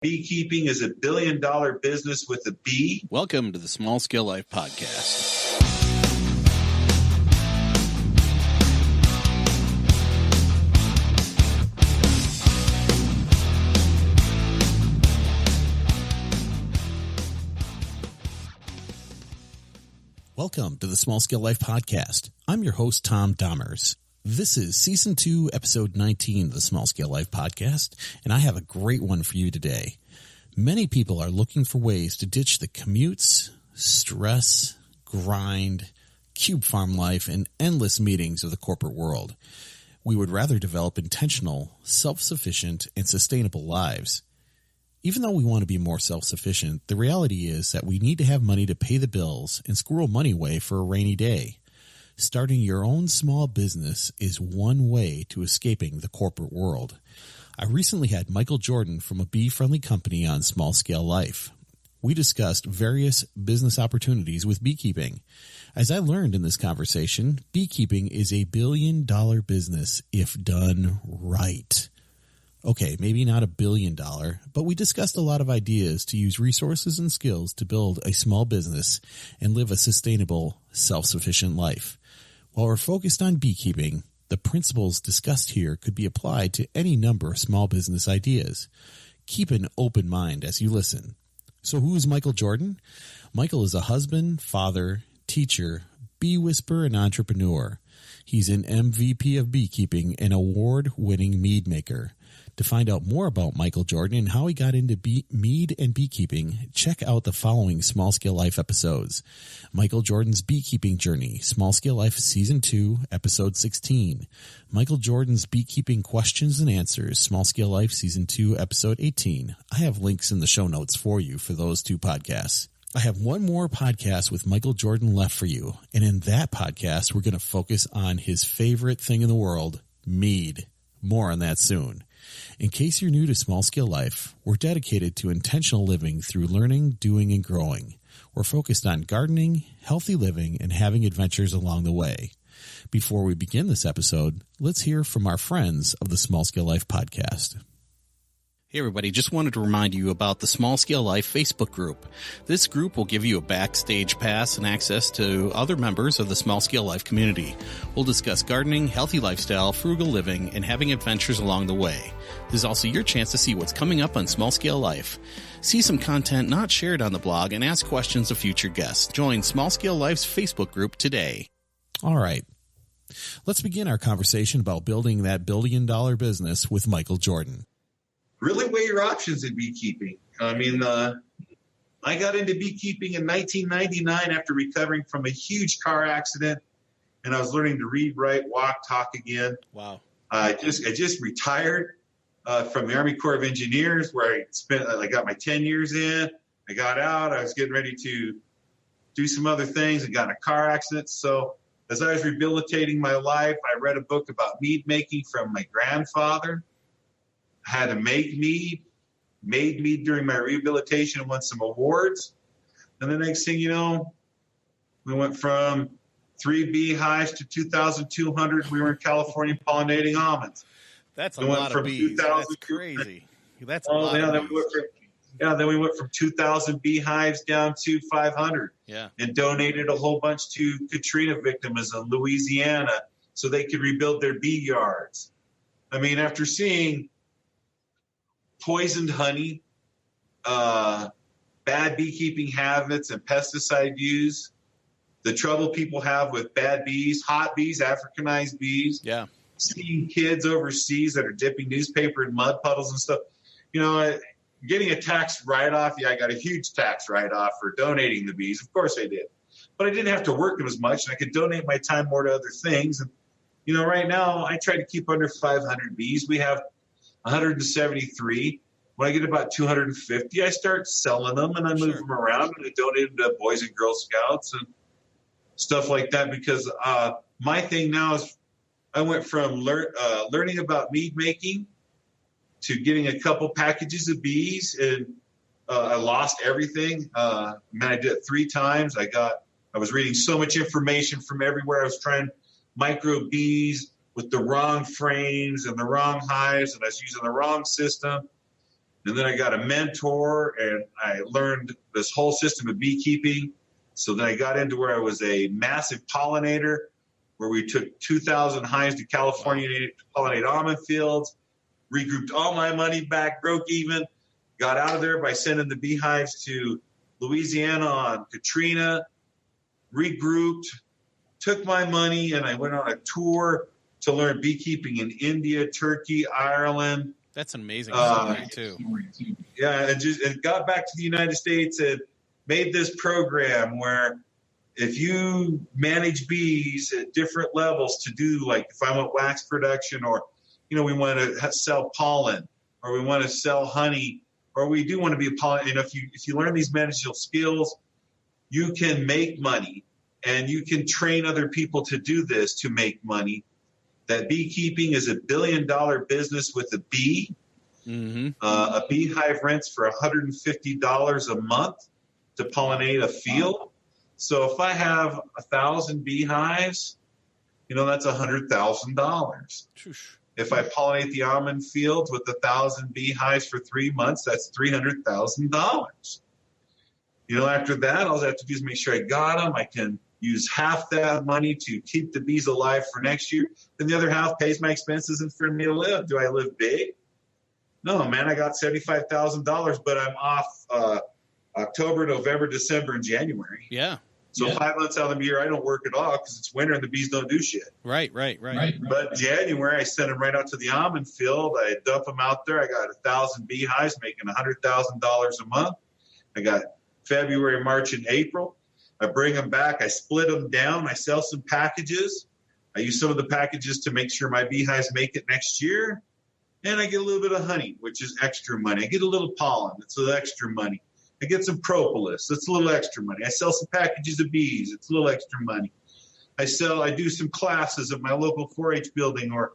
Beekeeping is $1 billion business with a B. Welcome to the Small Scale Life Podcast. Welcome to the Small Scale Life Podcast. I'm your host, Tom Dahmers. This is Season 2, Episode 19 of the Small Scale Life Podcast, and I have a great one for you today. Many people are looking for ways to ditch the commutes, stress, grind, cube farm life, and endless meetings of the corporate world. We would rather develop intentional, self-sufficient, and sustainable lives. Even though we want to be more self-sufficient, the reality is that we need to have money to pay the bills and squirrel money away for a rainy day. Starting your own small business is one way to escaping the corporate world. I recently had Michael Jordan from a bee-friendly company on Small Scale Life. We discussed various business opportunities with beekeeping. As I learned in this conversation, beekeeping is a $1 billion business if done right. Okay, maybe not $1 billion, but we discussed a lot of ideas to use resources and skills to build a small business and live a sustainable, self-sufficient life. While we're focused on beekeeping, the principles discussed here could be applied to any number of small business ideas. Keep an open mind as you listen. So who is Michael Jordan? Michael is a husband, father, teacher, bee whisperer, and entrepreneur. He's an MVP of beekeeping and award-winning mead maker. To find out more about Michael Jordan and how he got into mead and beekeeping, check out the following Small Scale Life episodes. Michael Jordan's Beekeeping Journey, Small Scale Life Season 2, Episode 16. Michael Jordan's Beekeeping Questions and Answers, Small Scale Life Season 2, Episode 18. I have links in the show notes for you for those two podcasts. I have one more podcast with Michael Jordan left for you, and in that podcast, we're going to focus on his favorite thing in the world, mead. More on that soon. In case you're new to Small Scale Life, we're dedicated to intentional living through learning, doing, and growing. We're focused on gardening, healthy living, and having adventures along the way. Before we begin this episode, let's hear from our friends of the Small Scale Life Podcast. Hey everybody, just wanted to remind you about the Small Scale Life Facebook group. This group will give you a backstage pass and access to other members of the Small Scale Life community. We'll discuss gardening, healthy lifestyle, frugal living, and having adventures along the way. This is also your chance to see what's coming up on Small Scale Life. See some content not shared on the blog and ask questions of future guests. Join Small Scale Life's Facebook group today. All right. Let's begin our conversation about building that $1 billion business with Michael Jordan. Really weigh your options in beekeeping. I mean, I got into beekeeping in 1999 after recovering from a huge car accident, and I was learning to read, write, walk, talk again. Wow. I just retired from the Army Corps of Engineers, where I got my 10 years in. I got out. I was getting ready to do some other things. I got in a car accident. So as I was rehabilitating my life, I read a book about mead making from my grandfather. Had to make mead, made mead during my rehabilitation and won some awards. And the next thing you know, we went from 3 beehives to 2,200. We were in California pollinating almonds. That's a lot of bees. That's crazy. That's a lot of bees. Then we went from 2,000 beehives down to 500. Yeah. And donated a whole bunch to Katrina victims in Louisiana so they could rebuild their bee yards. I mean, after seeing poisoned honey, bad beekeeping habits, and pesticide use, the trouble people have with bad bees, hot bees, Africanized bees, seeing kids overseas that are dipping newspaper in mud puddles and stuff. You know, getting a tax write-off, I got a huge tax write-off for donating the bees. Of course I did. But I didn't have to work them as much, and I could donate my time more to other things. And, you know, right now I try to keep under 500 bees. We have 173. When I get about 250, I start selling them and I move them around and I donate them to Boys and Girl Scouts and stuff like that. Because my thing now is I went from learning about mead making to getting a couple packages of bees, and I lost everything. I did it 3 times. I was reading so much information from everywhere. I was trying micro bees with the wrong frames and the wrong hives, and I was using the wrong system. And then I got a mentor, and I learned this whole system of beekeeping. So then I got into where I was a massive pollinator, where we took 2,000 hives to California to pollinate almond fields, regrouped all my money back, broke even, got out of there by sending the beehives to Louisiana on Katrina, regrouped, took my money, and I went on a tour to learn beekeeping in India, Turkey, Ireland. That's an amazing story, too. Yeah, and got back to the United States and made this program where if you manage bees at different levels to do, like if I want wax production, or, we want to sell pollen, or we want to sell honey, or we do want to be a pollen, if you learn these managerial skills, you can make money, and you can train other people to do this to make money. That beekeeping is $1 billion business with a bee. Mm-hmm. A beehive rents for $150 a month to pollinate a field. So if I have 1,000 beehives, that's $100,000. If I pollinate the almond fields with 1,000 beehives for 3 months, that's $300,000. After that, all I have to do is make sure I got them. I can use half that money to keep the bees alive for next year. Then the other half pays my expenses and for me to live. Do I live big? No, man, I got $75,000, but I'm off October, November, December, and January. Yeah. So 5 months out of the year, I don't work at all because it's winter and the bees don't do shit. Right. But January, I send them right out to the almond field. I dump them out there. I got 1,000 beehives making $100,000 a month. I got February, March, and April. I bring them back. I split them down. I sell some packages. I use some of the packages to make sure my beehives make it next year. And I get a little bit of honey, which is extra money. I get a little pollen. It's a little extra money. I get some propolis. That's a little extra money. I sell some packages of bees. It's a little extra money. I do some classes at my local 4-H building or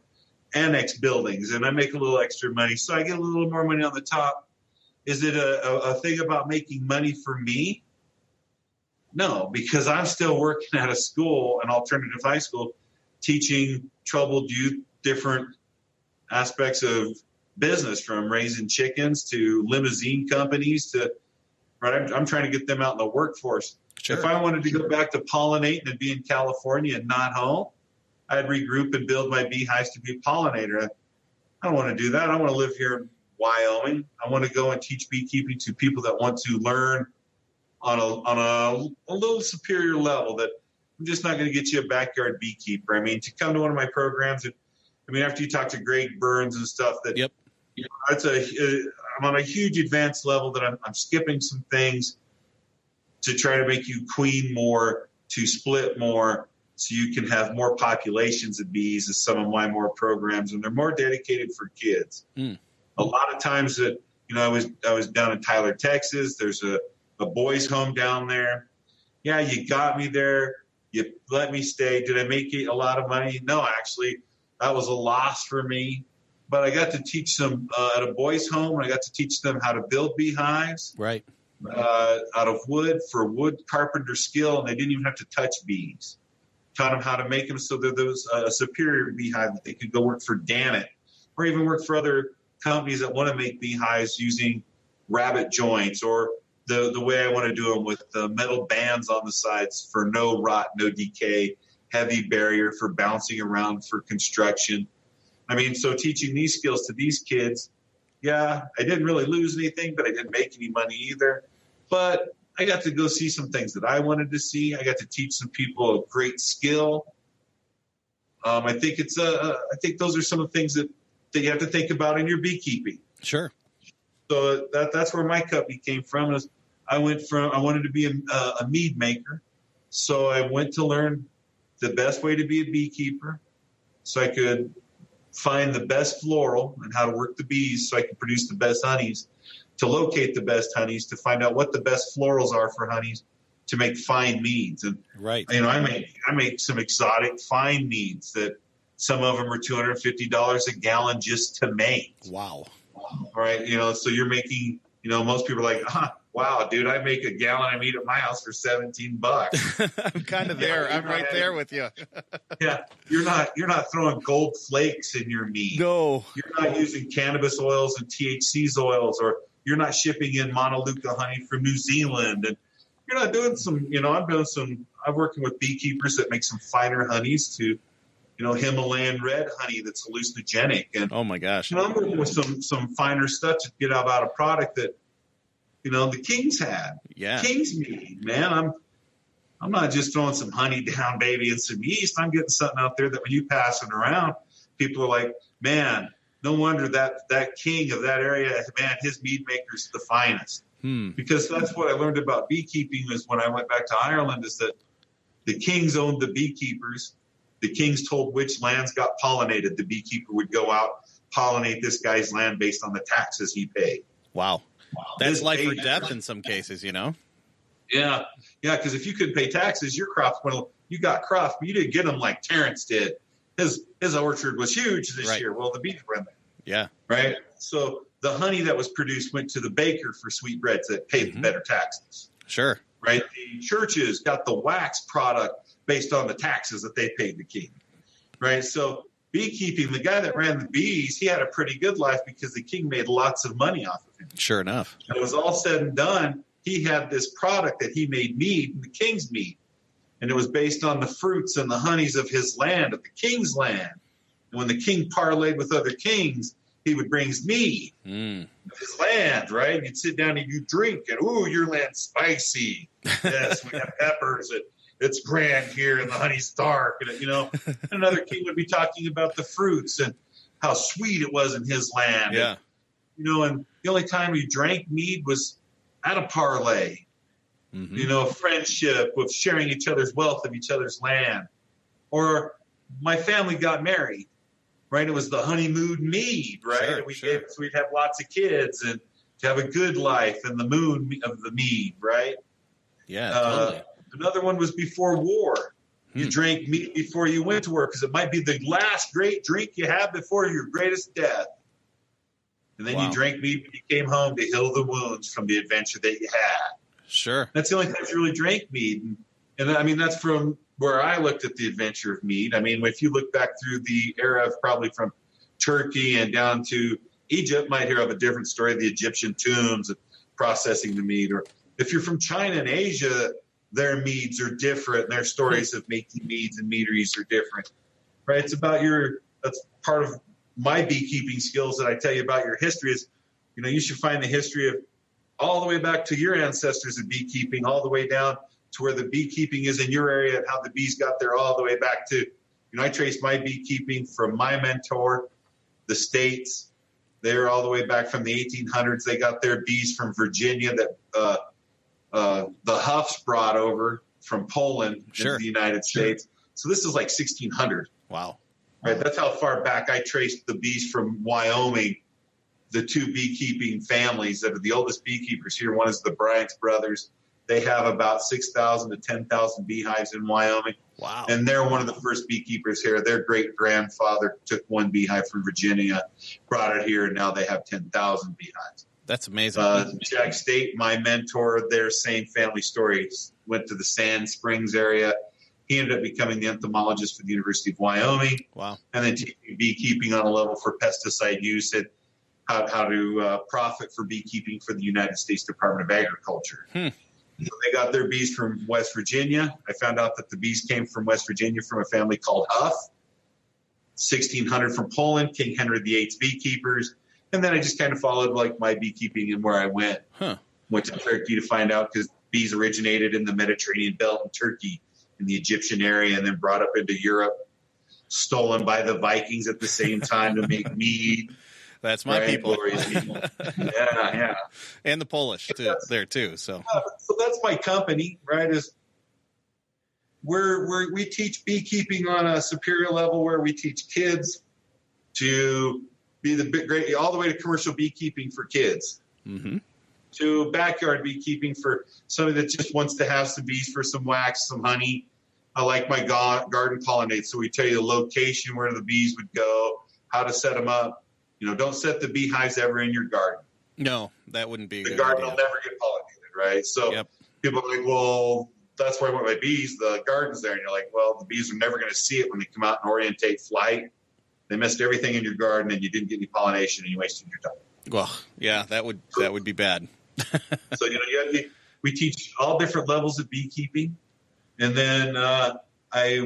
annex buildings, and I make a little extra money. So I get a little more money on the top. Is it a thing about making money for me? No, because I'm still working at a school, an alternative high school, teaching troubled youth different aspects of business, from raising chickens to limousine companies to, right? I'm trying to get them out in the workforce. Sure. If I wanted to go back to pollinating and be in California and not home, I'd regroup and build my beehives to be a pollinator. I don't want to do that. I want to live here in Wyoming. I want to go and teach beekeeping to people that want to learn on a little superior level. That I'm just not going to get you a backyard beekeeper. I mean, to come to one of my programs, after you talk to Greg Burns and stuff, that yep. I'm on a huge advanced level that I'm skipping some things to try to make you queen more, to split more, so you can have more populations of bees as some of my more programs, and they're more dedicated for kids. A lot of times that, I was down in Tyler, Texas. There's a boys' home down there. Yeah, you got me there. You let me stay. Did I make a lot of money? No, actually, that was a loss for me. But I got to teach them at a boys' home. I got to teach them how to build beehives. Right. Out of wood for wood carpenter skill, and they didn't even have to touch bees. Taught them how to make them so that there was a superior beehive that they could go work for Gannett, or even work for other companies that want to make beehives using rabbit joints, or the way I want to do them with the metal bands on the sides for no rot, no decay, heavy barrier for bouncing around for construction. So teaching these skills to these kids, yeah, I didn't really lose anything, but I didn't make any money either. But I got to go see some things that I wanted to see. I got to teach some people a great skill. I think those are some of the things that you have to think about in your beekeeping. Sure. So that's where my company came from. Is I wanted to be a mead maker. So I went to learn the best way to be a beekeeper, so I could find the best floral and how to work the bees, so I could produce the best honeys, to locate the best honeys, to find out what the best florals are for honeys, to make fine meads. And right, I make some exotic fine meads that some of them are $250 a gallon just to make. Wow. Right. So you're making, most people are like, wow, dude, I make a gallon of meat at my house for $17. I'm kind of there. I'm right there with you. Yeah, you're not throwing gold flakes in your meat. No. You're not using cannabis oils and THC oils, or you're not shipping in Montelukka honey from New Zealand. And you're not doing I'm working with beekeepers that make some finer honeys to, Himalayan red honey that's hallucinogenic. And, oh my gosh. I'm working with some finer stuff to get about a product that, the Kings had. Yeah. King's mead, man. I'm not just throwing some honey down, baby, and some yeast. I'm getting something out there that when you pass it around, people are like, man, no wonder that king of that area, man, his mead maker's the finest. Because that's what I learned about beekeeping is when I went back to Ireland, is that the kings owned the beekeepers. The kings told which lands got pollinated. The beekeeper would go out, pollinate this guy's land based on the taxes he paid. Wow. That's life or death in some cases, Yeah. Yeah, because if you couldn't pay taxes, your crops you got crops, but you didn't get them like Terrence did. His orchard was huge this year. Well, the bees were in there. Yeah. Right? So the honey that was produced went to the baker for sweetbreads that paid the better taxes. Sure. Right? The churches got the wax product based on the taxes that they paid the king. Right? So beekeeping, the guy that ran the bees, he had a pretty good life because the king made lots of money off of him. Sure enough. And it was all said and done. He had this product that he made mead, the king's mead. And it was based on the fruits and the honeys of his land, of the king's land. And when the king parlayed with other kings, he would bring mead of his land, right? You'd sit down and you'd drink, and, ooh, your land's spicy. Yes, we have peppers. It's grand here, and the honey's dark. And, another king would be talking about the fruits and how sweet it was in his land. Yeah. And the only time we drank mead was at a parlay, friendship with sharing each other's wealth of each other's land. Or my family got married, right? It was the honeymoon mead, right? Sure, and we'd have lots of kids and to have a good life and the moon of the mead, right? Yeah, totally. Another one was before war. You drank mead before you went to war because it might be the last great drink you had before your greatest death. And then you drank mead when you came home to heal the wounds from the adventure that you had. Sure. That's the only time you really drank mead. And I mean, that's from where I looked at the adventure of mead. I mean, if you look back through the era of probably from Turkey and down to Egypt, might hear of a different story of the Egyptian tombs and processing the mead. Or if you're from China and Asia, their meads are different. Their stories of making meads and meaderies are different, right? It's about that's part of my beekeeping skills that I tell you about your history is, you should find the history of all the way back to your ancestors of beekeeping, all the way down to where the beekeeping is in your area and how the bees got there all the way back to, I traced my beekeeping from my mentor, the States. They're all the way back from the 1800s. They got their bees from Virginia that the Huffs brought over from Poland into the United States. So this is like 1600. Wow. Right. That's how far back I traced the bees from Wyoming, the two beekeeping families that are the oldest beekeepers here. One is the Bryant's brothers. They have about 6,000 to 10,000 beehives in Wyoming. Wow. And they're one of the first beekeepers here. Their great-grandfather took one beehive from Virginia, brought it here, and now they have 10,000 beehives. That's amazing. Jack State, my mentor, their same family stories, went to the Sand Springs area. He ended up becoming the entomologist for the University of Wyoming. Wow. And then teaching beekeeping on a level for pesticide use and how to profit for beekeeping for the United States Department of Agriculture. So they got their bees from West Virginia. I found out that the bees came from West Virginia from a family called Huff. 1600 from Poland, King Henry VIII's beekeepers. And then I just kind of followed like my beekeeping and where I went. Went to Turkey to find out because bees originated in the Mediterranean belt in Turkey, in the Egyptian area, and then brought up into Europe, stolen by the Vikings at the same time to make mead. That's my people. Yeah. And the Polish there too. So that's my company, right? Is we teach beekeeping on a superior level where we teach kids to be great, all the way to commercial beekeeping for kids, to backyard beekeeping for somebody that just wants to have some bees for some wax, some honey. I like my garden pollinate. So we tell you the location where the bees would go, how to set them up. Don't set the beehives ever in your garden. No, that wouldn't be a good garden idea. will never get pollinated, right? So people are like, well, that's where I want my bees. The garden's there. And you're like, well, the bees are never going to see it when they come out and orientate flight. They missed everything in your garden and you didn't get any pollination and you wasted your time. Well, yeah, that would be bad. So, we teach all different levels of beekeeping. And then I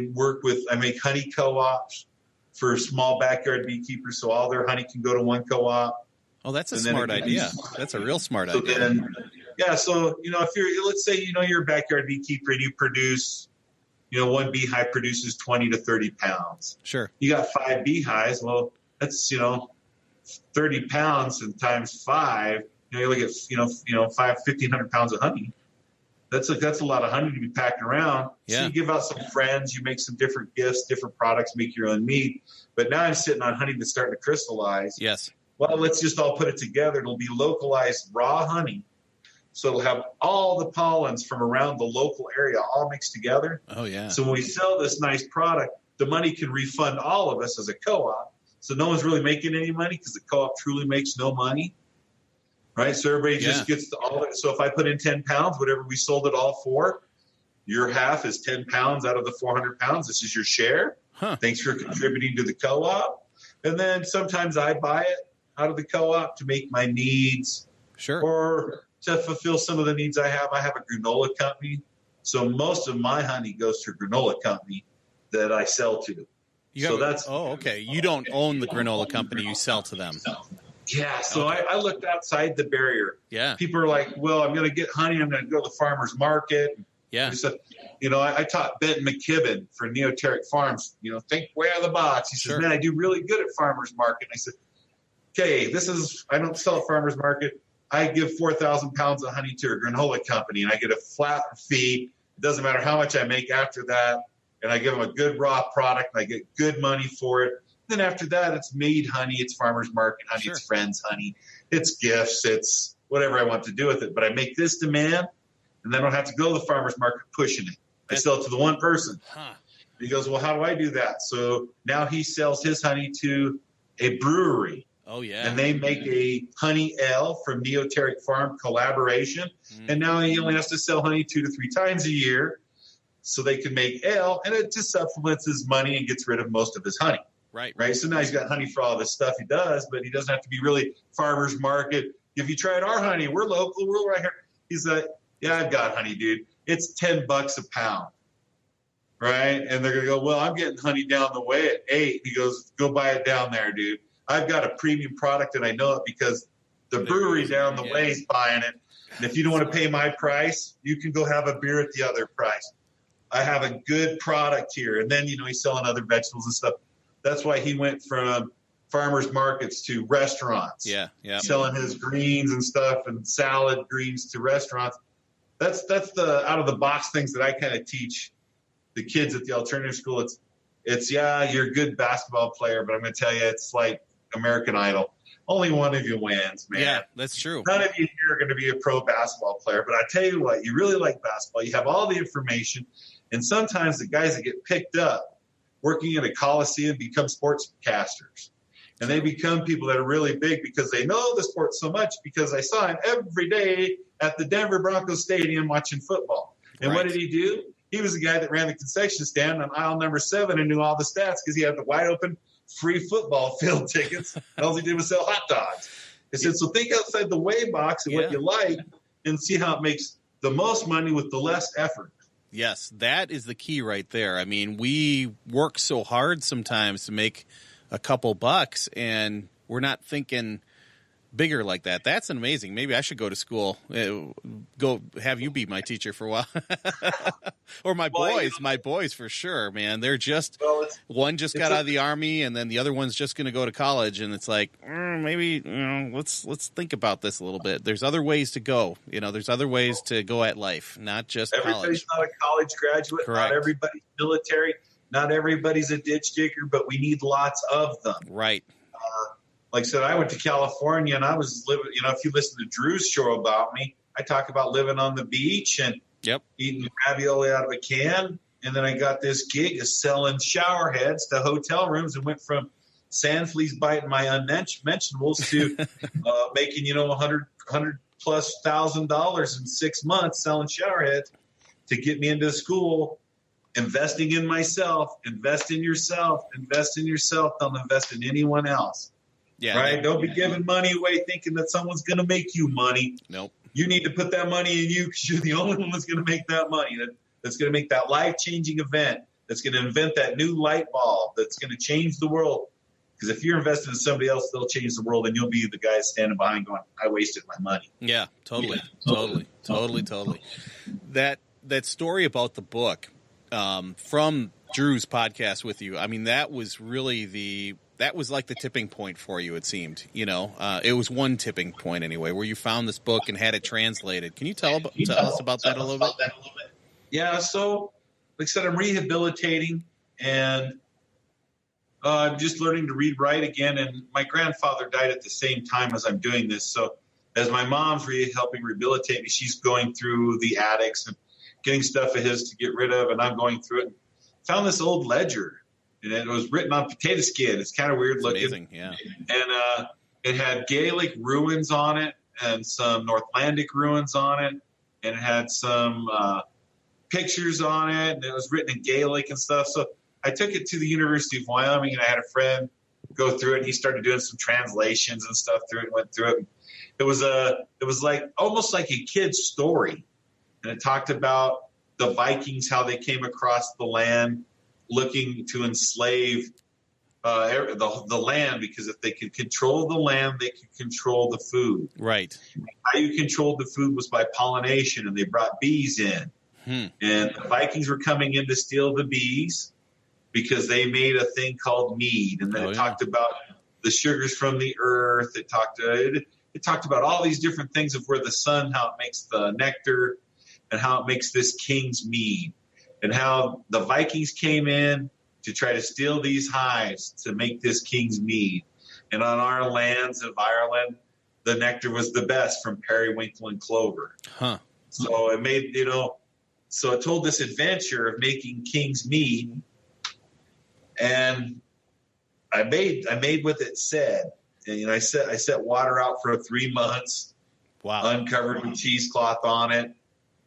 make honey co-ops for small backyard beekeepers. So all their honey can go to one co-op. Oh, that's a smart idea. That's a real smart idea. So, if let's say, you're a backyard beekeeper and you produce, one beehive produces 20 to 30 pounds. Sure. You got 5 beehives. Well, that's, 30 pounds and times 5, you look at, 1,500 pounds of honey. That's a lot of honey to be packing around. Yeah. So you give out some friends, you make some different gifts, different products, make your own meat. But now I'm sitting on honey that's starting to crystallize. Yes. Well, let's just all put it together. It'll be localized raw honey. So it'll have all the pollens from around the local area all mixed together. Oh, yeah. So when we sell this nice product, the money can refund all of us as a co-op. So no one's really making any money because the co-op truly makes no money. Right? So everybody just gets all of it. So if I put in 10 pounds, whatever we sold it all for, your half is 10 pounds out of the 400 pounds. This is your share. Huh. Thanks for contributing to the co-op. And then sometimes I buy it out of the co-op to make my needs. Sure. Or to fulfill some of the needs I have. I have a granola company. So most of my honey goes to a granola company that I sell to. Okay. You don't own the granola company. You sell to them. Yeah. So I looked outside the barrier. Yeah. People are like, well, I'm going to get honey. I'm going to go to the farmer's market. Yeah. So, I taught Benton McKibben for Neoteric Farms, think way out of the box. He says, man, I do really good at farmer's market. And I said, okay, I don't sell at farmer's market. I give 4,000 pounds of honey to a granola company, and I get a flat fee. It doesn't matter how much I make after that. And I give them a good raw product, and I get good money for it. Then after that, it's made honey, it's farmer's market honey, It's friends honey, it's gifts, it's whatever I want to do with it. But I make this demand, and then I don't have to go to the farmer's market pushing it. I sell it to the one person. Huh. He goes, well, how do I do that? So now he sells his honey to a brewery. Oh, yeah. And they make a honey ale from Neoteric Farm collaboration. And now he only has to sell honey 2 to 3 times a year so they can make ale. And it just supplements his money and gets rid of most of his honey. Right. So now he's got honey for all this stuff he does, but he doesn't have to be really farmer's market. If you tried our honey, we're local, we're right here. He's like, yeah, I've got honey, dude. It's $10 a pound. Right. And they're going to go, well, I'm getting honey down the way at 8. He goes, go buy it down there, dude. I've got a premium product and I know it because the brewery down the way is buying it. And if you don't want to pay my price, you can go have a beer at the other price. I have a good product here. And then, he's selling other vegetables and stuff. That's why he went from farmers markets to restaurants. Yeah. Selling his greens and stuff and salad greens to restaurants. That's the out of the box things that I kind of teach the kids at the alternative school. It's you're a good basketball player, but I'm going to tell you, it's like American Idol. Only one of you wins, man. Yeah, that's true. None of you here are going to be a pro basketball player, but I tell you what, you really like basketball. You have all the information, and sometimes the guys that get picked up working in a coliseum become sportscasters. And they become people that are really big because they know the sport so much because I saw him every day at the Denver Broncos Stadium watching football. And What did he do? He was the guy that ran the concession stand on aisle number 7 and knew all the stats because he had the wide open free football field tickets. And all he did was sell hot dogs. He said, so think outside the way box and what you like and see how it makes the most money with the less effort. Yes, that is the key right there. I mean, we work so hard sometimes to make a couple bucks, and we're not thinking bigger like that. That's amazing. Maybe I should go to school, go have you be my teacher for a while. Or my boys for sure, man. They're just, one just got out of the Army and then the other one's just going to go to college. And it's like, maybe, let's think about this a little bit. There's other ways to go. There's other ways to go at life, not just everybody's college. Not a college graduate. Correct. Not everybody's military. Not everybody's a ditch digger, but we need lots of them. Right. Like I said, I went to California and I was living, if you listen to Drew's show about me, I talk about living on the beach and eating ravioli out of a can. And then I got this gig of selling shower heads to hotel rooms and went from sand fleas biting my unmentionables to making, $100 plus $1,000 in 6 months selling shower heads to get me into school. Investing in myself, invest in yourself, don't invest in anyone else. Yeah. Right? Don't be giving money away thinking that someone's going to make you money. Nope. You need to put that money in you because you're the only one that's going to make that money. That's going to make that life-changing event. That's going to invent that new light bulb. That's going to change the world. Because if you're investing in somebody else, they'll change the world, and you'll be the guy standing behind going, I wasted my money. Yeah, totally. That story about the book from Drew's podcast with you, I mean, that was really that was like the tipping point for you, it seemed. It was one tipping point anyway, where you found this book and had it translated. Can you tell us about that a little bit? Yeah, so like I said, I'm rehabilitating, and I'm just learning to read, write again. And my grandfather died at the same time as I'm doing this. So as my mom's helping rehabilitate me, she's going through the attics and getting stuff of his to get rid of, and I'm going through it. Found this old ledger, and it was written on potato skin. It's kind of weird looking. Amazing, yeah. And it had Gaelic ruins on it and some Northlandic ruins on it, and it had some pictures on it, and it was written in Gaelic and stuff. So I took it to the University of Wyoming, and I had a friend go through it, and he started doing some translations and stuff through it, and went through it. It was like almost like a kid's story. And it talked about the Vikings, how they came across the land looking to enslave the land, because if they could control the land, they could control the food. Right. How you controlled the food was by pollination, and they brought bees in. And the Vikings were coming in to steal the bees because they made a thing called mead. And then it talked about the sugars from the earth. It talked about all these different things of where the sun, how it makes the nectar, and how it makes this king's mead, and how the Vikings came in to try to steal these hives to make this king's mead. And on our lands of Ireland, the nectar was the best from periwinkle and clover. So it made, so it told this adventure of making king's mead, and I made what it said. And I set water out for 3 months. Wow. Uncovered with cheesecloth on it.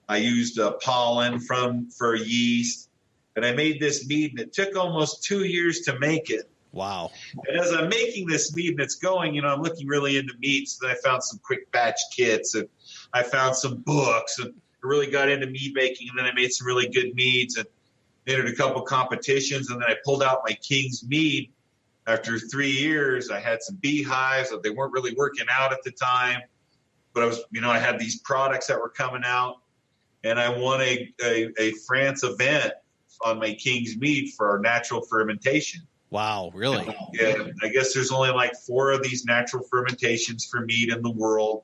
I used pollen for yeast, and I made this mead, and it took almost 2 years to make it. Wow. And as I'm making this mead and it's going, I'm looking really into meats. Then I found some quick batch kits, and I found some books, and I really got into mead making. And then I made some really good meads and entered a couple competitions. And then I pulled out my King's mead. After 3 years, I had some beehives. They weren't really working out at the time, but I had these products that were coming out. And I won a France event on my King's mead for natural fermentation. Wow, really? Yeah, I guess there's only like 4 of these natural fermentations for mead in the world.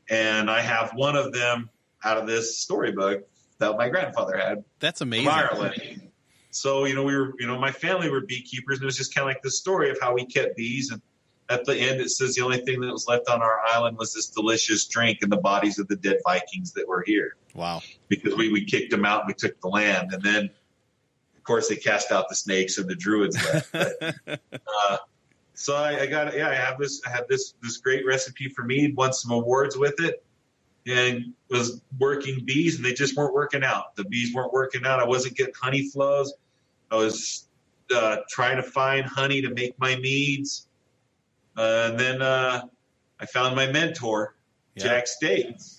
And I have one of them out of this storybook that my grandfather had. That's amazing. From Ireland. So, my family were beekeepers, and it was just kind of like the story of how we kept bees. And at the end, it says the only thing that was left on our island was this delicious drink in the bodies of the dead Vikings that were here. Wow. Because we kicked them out and we took the land. And then, of course, they cast out the snakes and the druids left. So I had this great recipe for mead, won some awards with it, and was working bees, and they just weren't working out. The bees weren't working out. I wasn't getting honey flows. I was trying to find honey to make my meads. And then I found my mentor, Jack States.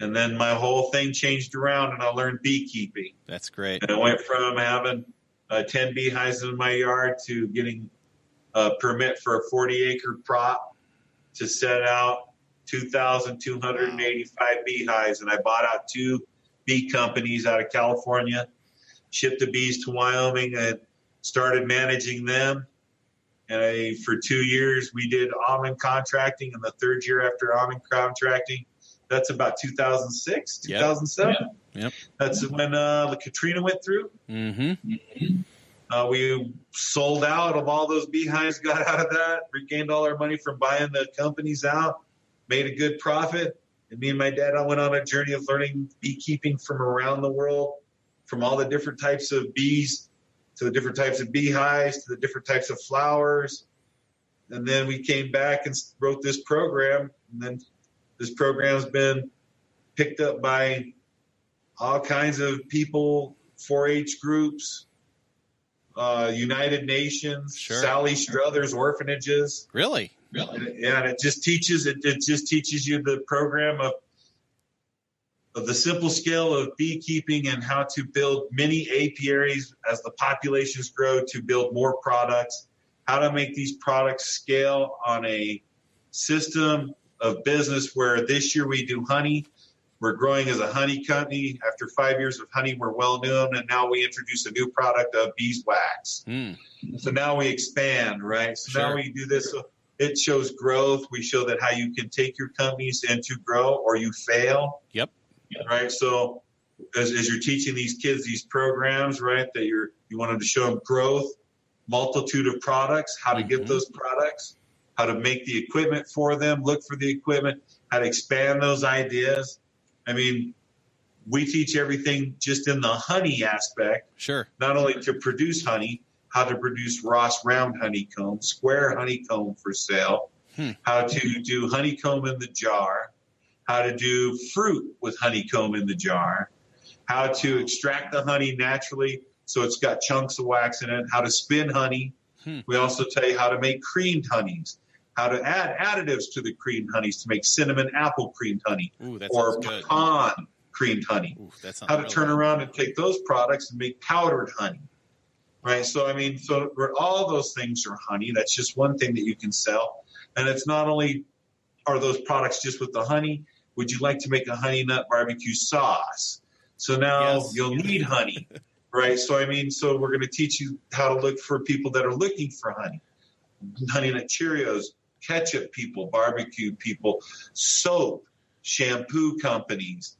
And then my whole thing changed around, and I learned beekeeping. That's great. And I went from having 10 beehives in my yard to getting a permit for a 40-acre crop to set out 2,285 beehives. And I bought out 2 bee companies out of California, shipped the bees to Wyoming, and started managing them. And for 2 years, we did almond contracting. And the 3rd year after almond contracting, that's about 2006, 2007. Yep. That's when Katrina went through. Mm-hmm. We sold out of all those beehives, got out of that, regained all our money from buying the companies out, made a good profit. And me and my dad, I went on a journey of learning beekeeping from around the world, from all the different types of bees to the different types of beehives to the different types of flowers. And then we came back and wrote this program. And then This program's been picked up by all kinds of people, 4-H groups, United Nations, Sure. Sally Struthers orphanages. Really? Yeah, and it just teaches you the program of the simple scale of beekeeping and how to build mini apiaries as the populations grow to build more products, how to make these products scale on a system of business where this year we do honey. We're growing as a honey company. After 5 years of honey, we're well known, and now we introduce a new product of beeswax. So now we expand, right? So Sure. now we do this. So it shows growth. We show that how you can take your companies and to grow or you fail. Yep. Right. So as you're teaching these kids these programs, right, that you want them to show them growth, multitude of products, how to get those products, how to make the equipment for them, look for the equipment, how to expand those ideas. I mean, we teach everything just in the honey aspect. Sure. Not only to produce honey, how to produce Ross round honeycomb, square honeycomb for sale, how to do honeycomb in the jar, how to do fruit with honeycomb in the jar, how to extract the honey naturally so it's got chunks of wax in it, how to spin honey. We also tell you how to make creamed honeys, how to add additives to the creamed honeys to make cinnamon apple creamed honey. Ooh, that or sounds good. pecan creamed honey. Ooh, that sounds How to really turn good. around and take those products and make powdered honey. Right. So, I mean, so all those things are honey. That's just one thing that you can sell. And it's not only are those products just with the honey. Would you like to make a honey nut barbecue sauce? So now you'll need honey. Right. So, I mean, so we're going to teach you how to look for people that are looking for honey. Honey Nut Cheerios, ketchup people, barbecue people, soap, shampoo companies,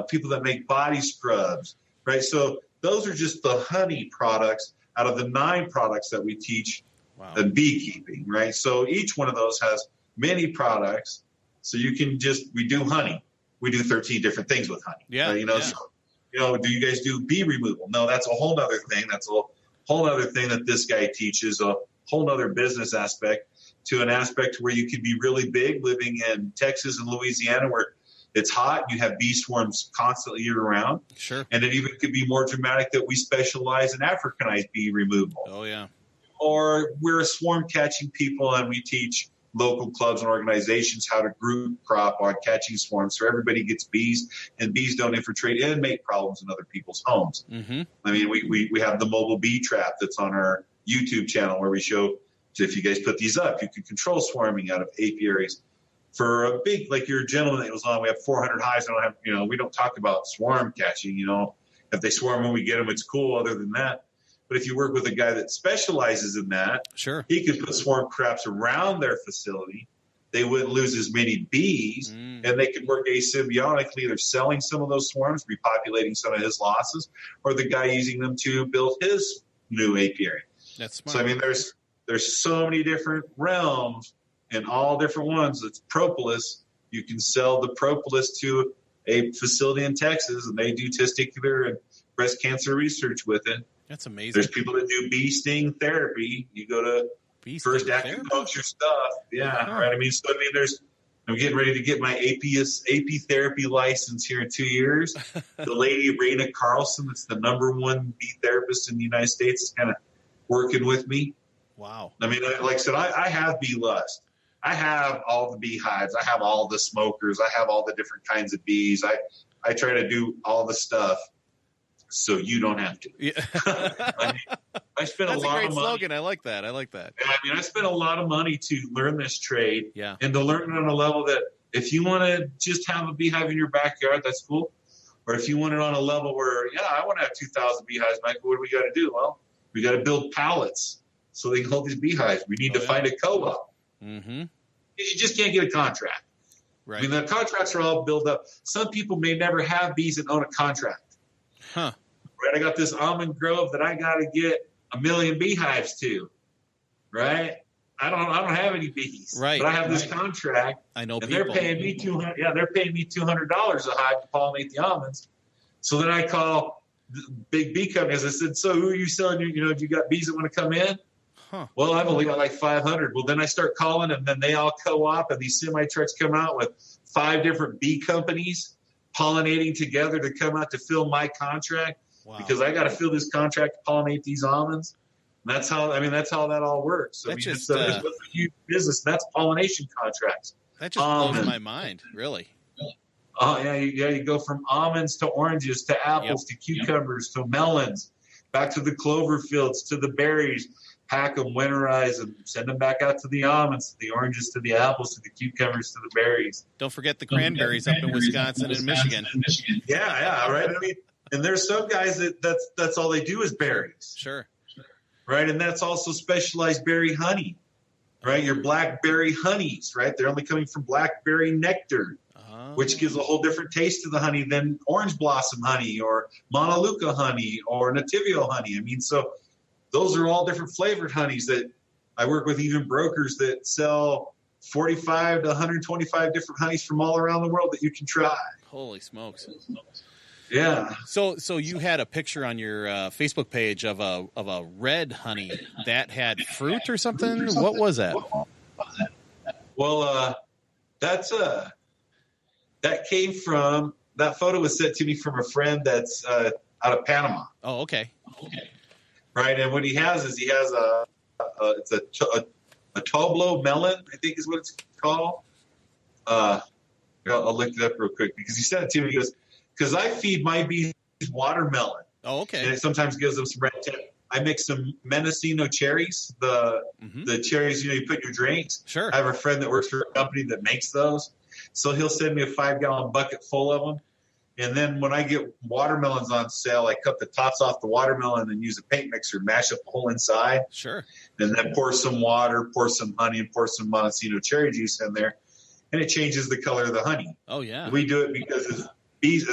people that make body scrubs. Right. So those are just the honey products out of the 9 products that we teach in beekeeping. Right. So each one of those has many products. So you can we do honey. We do 13 different things with honey. Yeah. So, do you guys do bee removal? No, that's a whole nother thing. That's a whole other thing that this guy teaches, a whole other business aspect to an aspect where you could be really big living in Texas and Louisiana where it's hot. You have bee swarms constantly year round. Sure. And it even could be more dramatic that we specialize in Africanized bee removal. Oh, yeah. Or we're swarm catching people and we teach local clubs and organizations how to group crop on catching swarms so everybody gets bees and bees don't infiltrate and make problems in other people's homes. I mean, we have the mobile bee trap that's on our YouTube channel where we show if you guys put these up, you can control swarming out of apiaries. For a big, like your gentleman that was on, we have 400 hives. We don't talk about swarm catching, if they swarm when we get them, it's cool other than that. But if you work with a guy that specializes in that, sure, he could put swarm traps around their facility. They wouldn't lose as many bees, and they could work asymbiotically, either selling some of those swarms, repopulating some of his losses, or the guy using them to build his new apiary. That's smart. So, I mean, there's so many different realms and all different ones. It's propolis. You can sell the propolis to a facility in Texas, and they do testicular and breast cancer research with it. That's amazing. There's people that do bee sting therapy. You go to First Acupuncture stuff. Yeah, right. I mean, I'm getting ready to get my AP therapy license here in 2 years. The lady, Raina Carlson, that's the #1 bee therapist in the United States, is kind of working with me. Wow. I mean, like I said, I have bee lust. I have all the beehives. I have all the smokers. I have all the different kinds of bees. I try to do all the stuff so you don't have to. Yeah. I spent a lot of money. Slogan. I like that. I mean, I spent a lot of money to learn this trade. Yeah. And to learn it on a level that if you want to just have a beehive in your backyard, that's cool. Or if you want it on a level where, I want to have 2,000 beehives, Mike, what do we got to do? Well, we got to build pallets so they can hold these beehives. We need to find a co-op. Mm-hmm. You just can't get a contract. Right. I mean, the contracts are all built up. Some people may never have bees and own a contract. Huh. Right? I got this almond grove that I got to get 1 million beehives to. Right? I don't have any bees. Right. But I have this contract. I know. And people. they're paying me $200. Yeah, they're paying me $200 a hive to pollinate the almonds. So then I call the big bee companies. I said, "So who are you selling? Do you got bees that want to come in?" Huh. Well, I've only got like 500. Well, then I start calling, and then they all co-op, and these semi trucks come out with 5 different bee companies pollinating together to come out to fill my contract. Wow. Because I got to fill this contract to pollinate these almonds. And that's how that all works. That I mean, just, it's a huge business. That's pollination contracts. That just blows my mind, really. Oh yeah, you go from almonds to oranges to apples to cucumbers to melons, back to the clover fields to the berries. Pack them, winterize them, send them back out to the almonds, to the oranges, to the apples, to the cucumbers, to the berries. Don't forget the cranberries up in Wisconsin and Michigan. Yeah, right. I mean, and there's some guys that's all they do is berries. Sure. Right, and that's also specialized berry honey. Right, your blackberry honeys. Right, they're only coming from blackberry nectar, which gives a whole different taste to the honey than orange blossom honey or Montaluca honey or Nativio honey. I mean, so those are all different flavored honeys that I work with, even brokers that sell 45 to 125 different honeys from all around the world that you can try. Holy smokes. Yeah. So you had a picture on your Facebook page of a red honey that had fruit or something. What was that? Well, that came from, that photo was sent to me from a friend that's out of Panama. Oh, okay. Right, and what he has is it's a Toblo melon, I think is what it's called. I'll look it up real quick because he sent it to me. He goes, because I feed my bees watermelon. Oh, okay. And it sometimes gives them some red tip. I mix some Mendocino cherries, the cherries you put in your drinks. Sure. I have a friend that works for a company that makes those, so he'll send me a 5-gallon bucket full of them. And then when I get watermelons on sale, I cut the tops off the watermelon and use a paint mixer, mash up the whole inside. Sure. And then pour some water, pour some honey, and pour some Mendocino cherry juice in there, and it changes the color of the honey. Oh yeah. We do it because as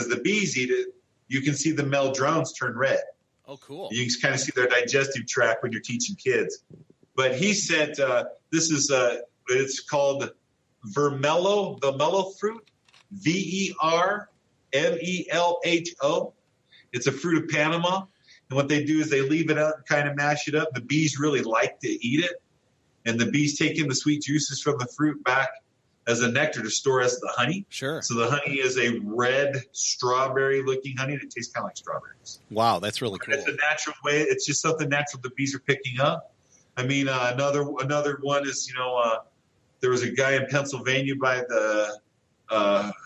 the bees eat it, you can see the male drones turn red. Oh, cool. You can kind of see their digestive tract when you're teaching kids. But he sent it's called vermelho, the mellow fruit, VERMELHO. It's a fruit of Panama. And what they do is they leave it out and kind of mash it up. The bees really like to eat it. And the bees take in the sweet juices from the fruit back as a nectar to store as the honey. Sure. So the honey is a red strawberry-looking honey that tastes kind of like strawberries. Wow, that's really cool. It's a natural way. It's just something natural the bees are picking up. I mean, another one is, there was a guy in Pennsylvania by the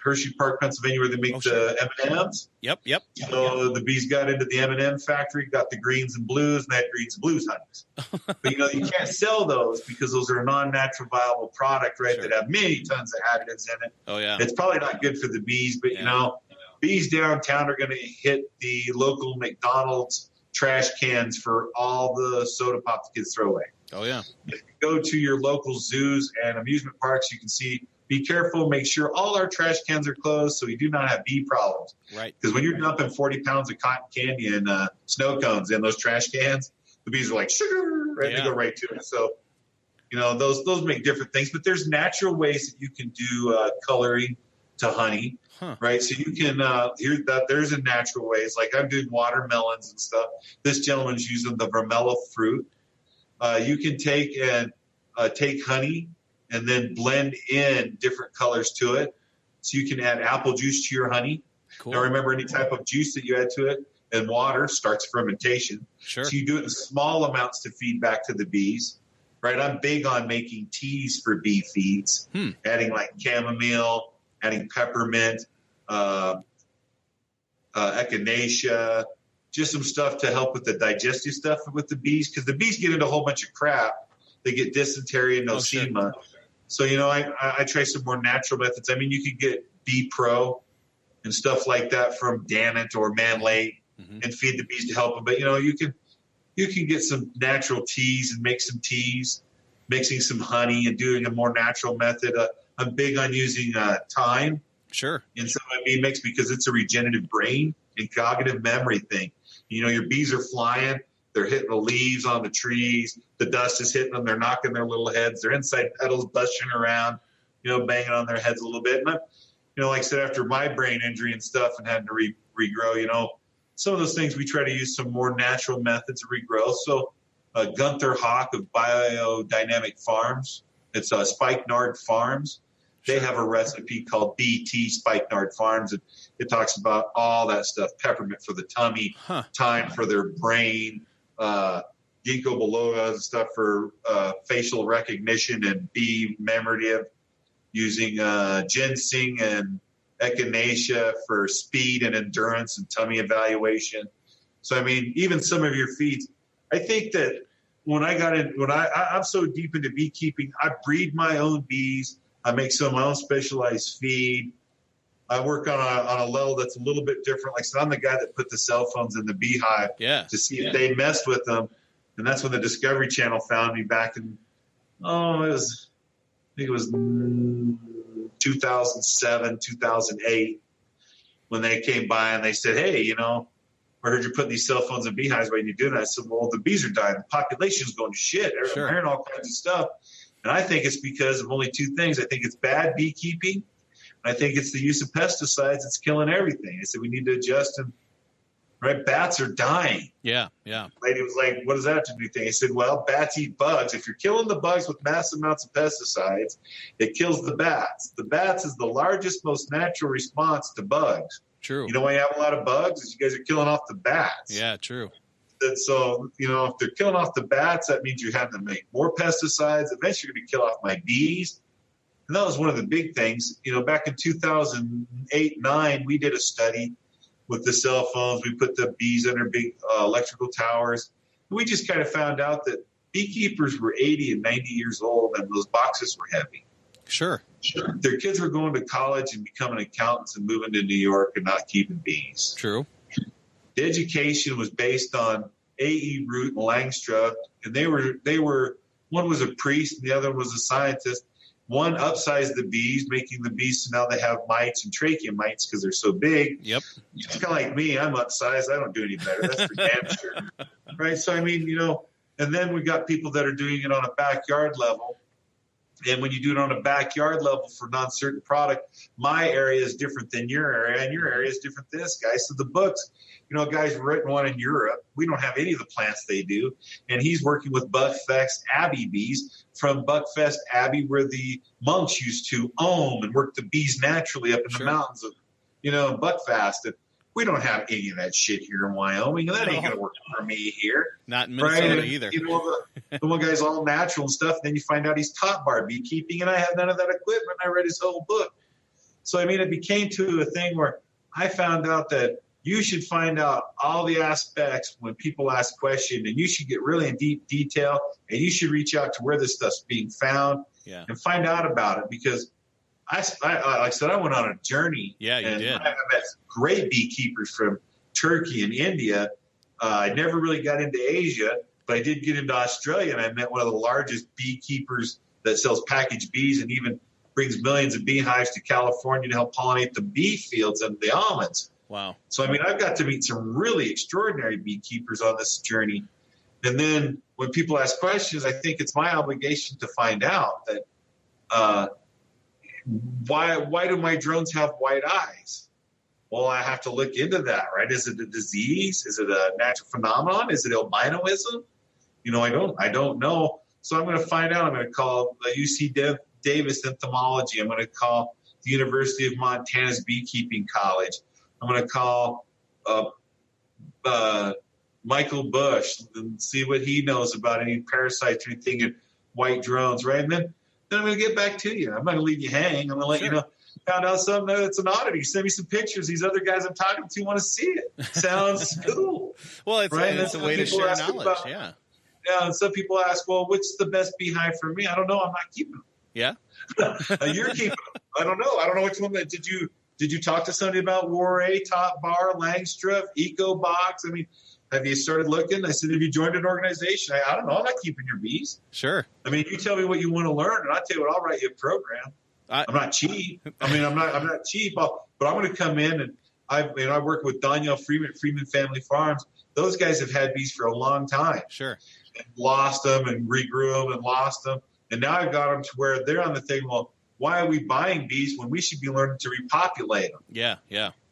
Hershey Park, Pennsylvania, where they make the M&Ms. Yep. So the bees got into the M&M factory, got the greens and blues, and they had greens and blues honeys. But, you can't sell those because those are a non-natural viable product, right, that have many tons of additives in it. Oh, yeah. It's probably not good for the bees, but, bees downtown are going to hit the local McDonald's trash cans for all the soda pop the kids throw away. Oh, yeah. If you go to your local zoos and amusement parks, you can see, be careful, make sure all our trash cans are closed so we do not have bee problems. Right. Because when you're dumping 40 pounds of cotton candy and snow cones in those trash cans, the bees are like, sugar, right? They go right to it. So, those make different things. But there's natural ways that you can do coloring to honey, right? So you can, there's a natural ways. Like I'm doing watermelons and stuff. This gentleman's using the vermelho fruit. You can take honey and then blend in different colors to it. So you can add apple juice to your honey. Cool. Now remember, any type of juice that you add to it and water starts fermentation. Sure. So you do it in small amounts to feed back to the bees, right? I'm big on making teas for bee feeds, adding like chamomile, adding peppermint, echinacea, just some stuff to help with the digestive stuff with the bees, because the bees get into a whole bunch of crap. They get dysentery and nosema. Oh, sure. So, I try some more natural methods. I mean, you could get Bee Pro and stuff like that from Danit or Manlate and feed the bees to help them. But, you can get some natural teas and make some teas, mixing some honey and doing a more natural method. I'm big on using thyme. Sure. In some of my bee mix because it's a regenerative brain and cognitive memory thing. Your bees are flying. They're hitting the leaves on the trees. The dust is hitting them. They're knocking their little heads. They're inside petals, bushing around, banging on their heads a little bit. And like I said, after my brain injury and stuff and having to regrow, some of those things we try to use some more natural methods of regrowth. So Gunther Hawk of Biodynamic Farms. It's Spikenard Farms. They have a recipe called BT Spikenard Farms. It talks about all that stuff: peppermint for the tummy, thyme for their brain, ginkgo biloba and stuff for facial recognition and bee memorative, using ginseng and echinacea for speed and endurance and tummy evaluation. So, I mean, even some of your feeds, I think that I'm so deep into beekeeping, I breed my own bees. I make some of my own specialized feed. I work on a level that's a little bit different. Like I said, I'm the guy that put the cell phones in the beehive to see if they messed with them. And that's when the Discovery Channel found me back in, I think it was 2007, 2008, when they came by and they said, hey, I heard you're putting these cell phones in beehives. Why are you doing that? I said, well, the bees are dying. The population's going to shit. They're hearing all kinds of stuff. And I think it's because of only two things. I think it's bad beekeeping, and I think it's the use of pesticides that's killing everything. I said we need to adjust, and bats are dying. Yeah. Lady was like, what does that have to do with anything? I said, well, bats eat bugs. If you're killing the bugs with mass amounts of pesticides, it kills the bats. The bats is the largest, most natural response to bugs. True. You know why you have a lot of bugs? Is you guys are killing off the bats. Yeah, true. So, if they're killing off the bats, that means you have to make more pesticides. Eventually, you're going to kill off my bees. And that was one of the big things. Back in 2008-9, we did a study with the cell phones. We put the bees under big electrical towers. And we just kind of found out that beekeepers were 80 and 90 years old, and those boxes were heavy. Sure. Their kids were going to college and becoming accountants and moving to New York and not keeping bees. True. The education was based on A.E. Root and Langstroth, and they were one was a priest and the other was a scientist. One upsized the bees, making the bees so now they have mites and trachea mites because they're so big. Yep. It's kind of like me. I'm upsized. I don't do any better. That's for damn sure. Right? So, I mean, and then we got people that are doing it on a backyard level. And when you do it on a backyard level for non-certain product, my area is different than your area, and your area is different than this guy. So the books, a guy's written one in Europe. We don't have any of the plants they do. And he's working with Buckfast Abbey bees from Buckfast Abbey, where the monks used to ohm and work the bees naturally up in the mountains of, Buckfast. And we don't have any of that shit here in Wyoming. And that ain't going to work for me here. Not in Minnesota either. The one guy's all natural and stuff. And then you find out he's top bar beekeeping, and I have none of that equipment. I read his whole book. So, I mean, it became to a thing where I found out that you should find out all the aspects when people ask questions, and you should get really in deep detail, and you should reach out to where this stuff's being found and find out about it. Because like I said, I went on a journey. Yeah, you did. I met great beekeepers from Turkey and India. I never really got into Asia, but I did get into Australia, and I met one of the largest beekeepers that sells packaged bees and even brings millions of beehives to California to help pollinate the bee fields and the almonds. Wow. So, I mean, I've got to meet some really extraordinary beekeepers on this journey. And then when people ask questions, I think it's my obligation to find out that why do my drones have white eyes? Well, I have to look into that, right? Is it a disease? Is it a natural phenomenon? Is it albinoism? I don't know. So I'm going to find out. I'm going to call the UC Davis Entomology. I'm going to call the University of Montana's Beekeeping College. I'm going to call Michael Bush and see what he knows about any parasites or anything in white drones, right? And then I'm going to get back to you. I'm not going to leave you hang. I'm going to let you know. Found out something that's an oddity. Send me some pictures. These other guys I'm talking to want to see it. Sounds cool. Well, it's a way to share knowledge. Yeah. Yeah. And some people ask, well, which is the best beehive for me? I don't know. I'm not keeping them. Yeah. You're keeping them. I don't know. I don't know which one. Did you talk to somebody about Warray, Top Bar, Langstroth, Eco Box? I mean, have you started looking? I said, have you joined an organization? I don't know. I'm not keeping your bees. Sure. I mean, you tell me what you want to learn, and I'll tell you what, I'll write you a program. I'm not cheap. I mean, I'm not cheap, but I'm going to come in and I work with Danielle Freeman Family Farms. Those guys have had bees for a long time. Sure. And lost them and regrew them and lost them. And now I've got them to where they're on the thing, well, why are we buying bees when we should be learning to repopulate them? Yeah.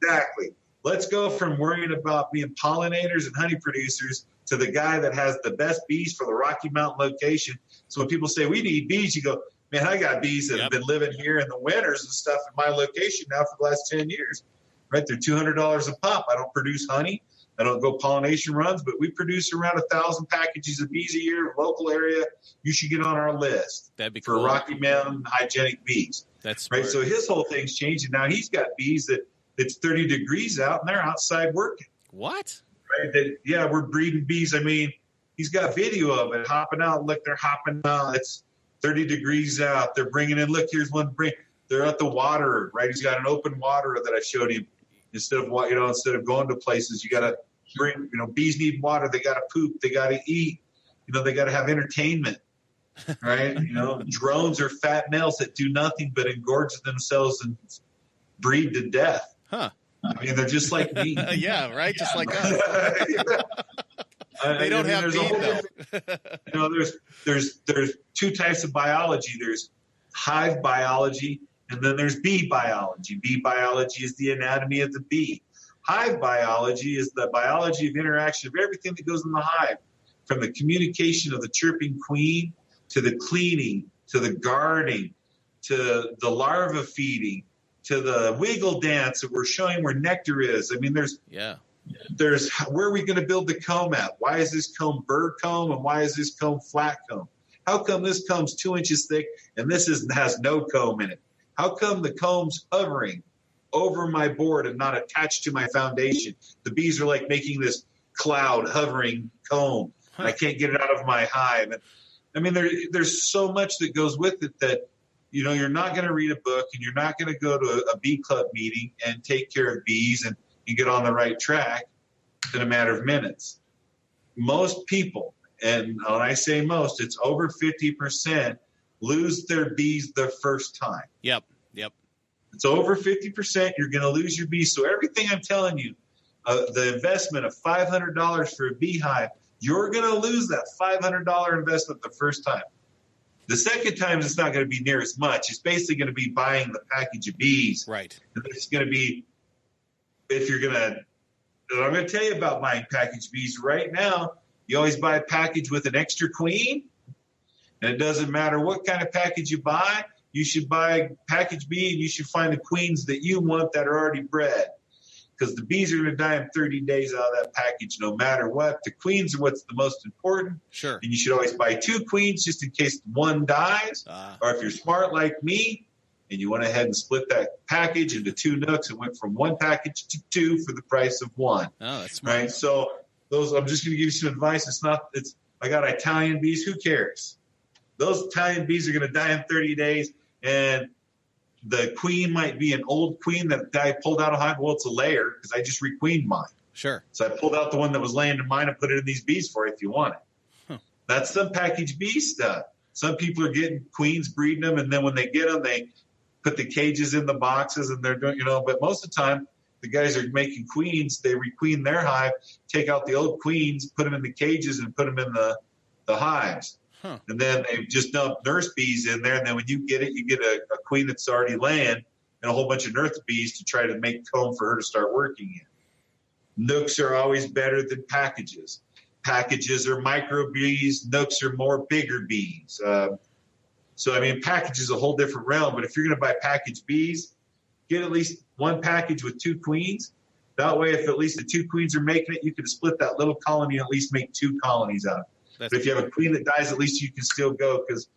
Exactly. Let's go from worrying about being pollinators and honey producers to the guy that has the best bees for the Rocky Mountain location. So when people say we need bees, you go, man, I got bees that have been living here in the winters and stuff in my location now for the last 10 years, right? They're $200 a pop. I don't produce honey. I don't go pollination runs, but we produce around 1,000 packages of bees a year, local area. You should get on our list. That'd be for cool. Rocky Mountain hygienic bees. That's right. smart. So his whole thing's changed, and now he's got bees that it's 30 degrees out and they're outside working. What? Right. We're breeding bees. I mean, he's got video of it hopping out. Look, they're hopping out. It's 30 degrees out. They're bringing in. Look, here's one. They're at the water. Right. He's got an open waterer that I showed him. Instead of going to places, you got to bring. Bees need water. They got to poop. They got to eat. They got to have entertainment. Right. Drones are fat males that do nothing but engorge themselves and breed to death. Huh. I mean, they're just like me. Yeah, right. Just like us. They don't have bees, though. There's two types of biology. There's hive biology, and then there's bee biology. Bee biology is the anatomy of the bee. Hive biology is the biology of interaction of everything that goes in the hive, from the communication of the chirping queen to the cleaning, to the guarding, to the larva feeding, to the wiggle dance that we're showing where nectar is. I mean, there's where are we going to build the comb at? Why is this comb bird comb and why is this comb flat comb? How come this comb's 2 inches thick and this has no comb in it? How come the comb's hovering over my board and not attached to my foundation? The bees are like making this cloud hovering comb, and I can't get it out of my hive. And I mean, there's so much that goes with it that, you're not going to read a book and you're not going to go to a bee club meeting and take care of bees and get on the right track in a matter of minutes. Most people, and when I say most, it's over 50%, lose their bees the first time. Yep. It's over 50%. You're going to lose your bees. So everything I'm telling you, the investment of $500 for a beehive, you're going to lose that $500 investment the first time. The second time, it's not going to be near as much. It's basically going to be buying the package of bees. Right. And it's going to be, I'm going to tell you about buying package bees right now. You always buy a package with an extra queen. And it doesn't matter what kind of package you buy. You should buy a package bee and you should find the queens that you want that are already bred. Because the bees are going to die in 30 days out of that package no matter what. The queens are what's the most important. Sure. And you should always buy 2 queens just in case one dies. Or if you're smart like me and you went ahead and split that package into 2 nooks and went from 1 package to 2 for the price of 1. Oh, that's smart. Right? So I'm just going to give you some advice. I got Italian bees. Who cares? Those Italian bees are going to die in 30 days. And the queen might be an old queen that guy pulled out of hive. Well, it's a layer because I just requeened mine. Sure. So I pulled out the one that was laying in mine and put it in these bees for you if you want it. Huh. That's some packaged bee stuff. Some people are getting queens, breeding them, and then when they get them, they put the cages in the boxes and they're doing, but most of the time the guys are making queens. They requeen their hive, take out the old queens, put them in the cages and put them in the hives. Huh. And then they just dump nurse bees in there. And then when you get it, you get a queen that's already laying and a whole bunch of nurse bees to try to make comb for her to start working in. Nooks are always better than packages. Packages are micro bees. Nooks are more bigger bees. Package is a whole different realm. But if you're going to buy package bees, get at least 1 package with 2 queens. That way, if at least the 2 queens are making it, you can split that little colony and at least make 2 colonies out of it. But if you have a queen that dies, at least you can still go because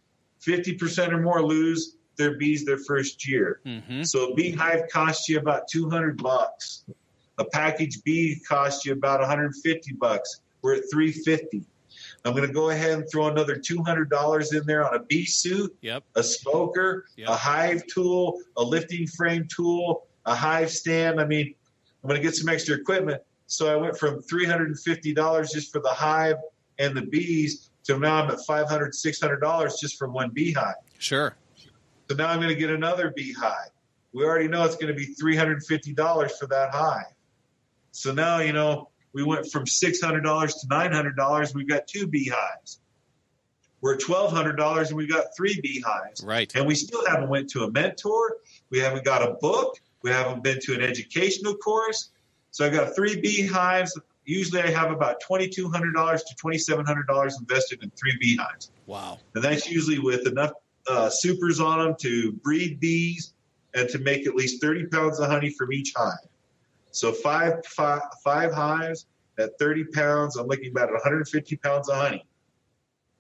50% or more lose their bees their first year. Mm-hmm. So a beehive costs you about $200. A package bee costs you about $150. We're at $350. I'm going to go ahead and throw another $200 in there on a bee suit, a smoker, a hive tool, a lifting frame tool, a hive stand. I'm going to get some extra equipment. So I went from $350 just for the hive and the bees to now I'm at $500, $600 just for 1 beehive. Sure. So now I'm going to get another beehive. We already know it's going to be $350 for that hive. So now, we went from $600 to $900. We've got 2 beehives. We're at $1,200 and we've got 3 beehives. Right. And we still haven't went to a mentor. We haven't got a book. We haven't been to an educational course. So I've got 3 beehives. usually I have about $2,200 to $2,700 invested in 3 beehives. Wow. And that's usually with enough supers on them to breed bees and to make at least 30 pounds of honey from each hive. So five hives at 30 pounds, I'm looking about 150 pounds of honey.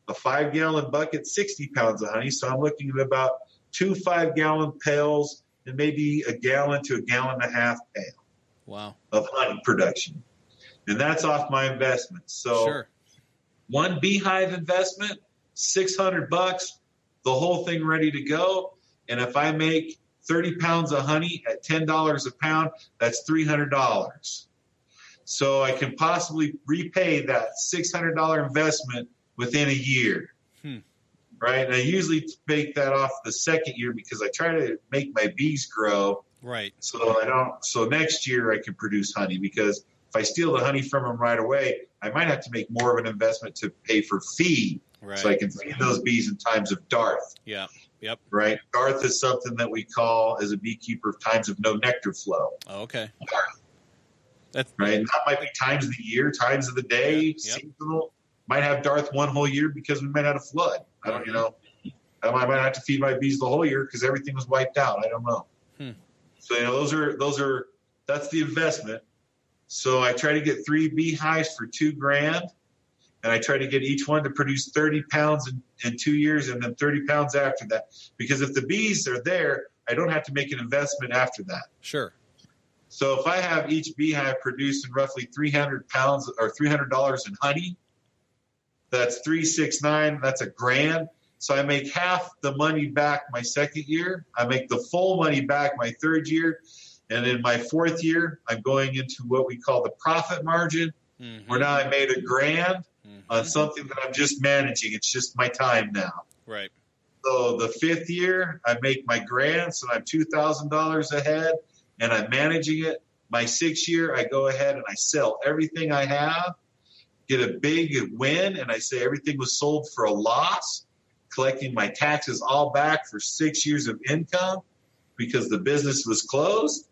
A 5-gallon bucket, 60 pounds of honey. So I'm looking at about 2 5-gallon pails and maybe a gallon to a gallon and a half pail. Wow. Of honey production. And that's off my investment. So sure. One beehive investment, $600, the whole thing ready to go. And if I make 30 pounds of honey at $10 a pound, that's $300. So I can possibly repay that $600 investment within a year. Right? And I usually make that off the second year because I try to make my bees grow. Right. So next year I can produce honey, because if I steal the honey from them right away, I might have to make more of an investment to pay for feed. Right. So I can feed those bees in times of dearth. Yeah. Yep. Right. Dearth is something that we call, as a beekeeper, times of no nectar flow. Oh, okay. That's right. And that might be times of the year, times of the day, seasonal. Might have dearth one whole year because we might have a flood. I don't, I might have to feed my bees the whole year because everything was wiped out. I don't know. So, that's the investment. So I try to get 3 beehives for $2,000, and I try to get each one to produce 30 pounds in 2 years, and then 30 pounds after that. Because if the bees are there, I don't have to make an investment after that. Sure. So if I have each beehive producing roughly 300 pounds or $300 in honey, that's 369. That's $1,000. So I make half the money back my second year. I make the full money back my third year. And in my fourth year, I'm going into what we call the profit margin, where now I made $1,000 on something that I'm just managing. It's just my time now. Right. So the fifth year, I make my $1,000, so I'm $2,000 ahead, and I'm managing it. My sixth year, I go ahead and I sell everything I have, get a big win, and I say everything was sold for a loss, collecting my taxes all back for 6 years of income because the business was closed.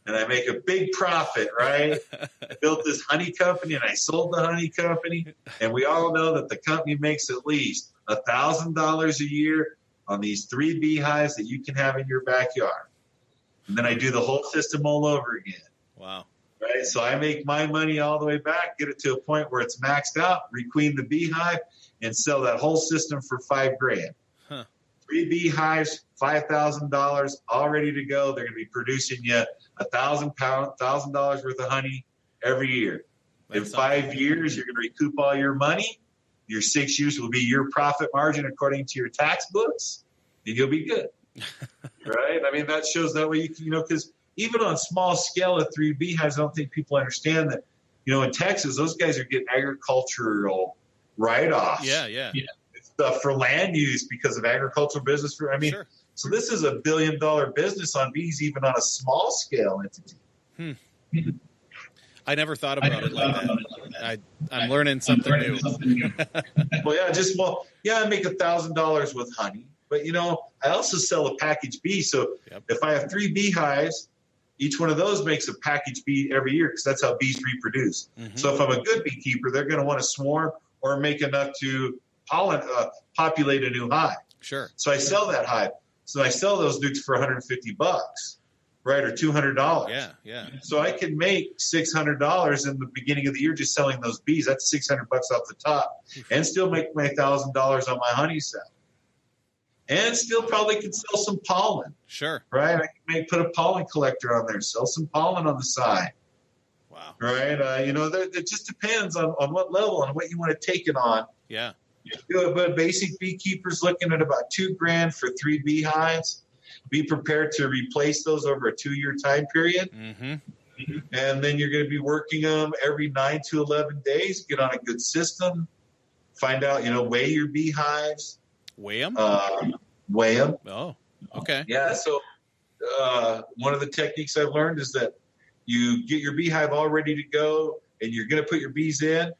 And I make a big profit, right? I built this honey company and I sold the honey company. And we all know that the company makes at least $1,000 a year on these 3 beehives that you can have in your backyard. And then I do the whole system all over again. Wow. Right? So I make my money all the way back, get it to a point where it's maxed out, requeen the beehive, and sell that whole system for $5,000. 3 beehives, $5,000, all ready to go. They're going to be producing you $1,000 worth of honey every year. In 5 years, you're going to recoup all your money. Your 6 years will be your profit margin according to your tax books, and you'll be good. Right? I mean, that shows that way you can, because even on small scale of 3 beehives, I don't think people understand that, in Texas, those guys are getting agricultural write-offs. Yeah. Stuff for land use because of agricultural business. Sure. So this is $1 billion business on bees, even on a small scale entity. I never thought about it like that. I'm learning something new. I make $1,000 with honey, but I also sell a packaged bee. So if I have 3 beehives, each one of those makes a packaged bee every year because that's how bees reproduce. So if I'm a good beekeeper, they're going to want to swarm or make enough to populate a new hive. Sure. So I sell that hive. So I sell those nukes for $150, right, or $200. Yeah. So I can make $600 in the beginning of the year just selling those bees. That's $600 off the top, and still make my $1,000 on my honey sale, and still probably can sell some pollen. Sure. Right. I can put a pollen collector on there, sell some pollen on the side. Wow. Right. It just depends on what level and what you want to take it on. Yeah. But basic beekeepers looking at about $2,000 for 3 beehives. Be prepared to replace those over a 2-year time period. And then you're going to be working them every 9 to 11 days. Get on a good system. Find out, weigh your beehives. Weigh them? Weigh them. Oh, okay. Yeah. So one of the techniques I've learned is that you get your beehive all ready to go and you're going to put your bees in,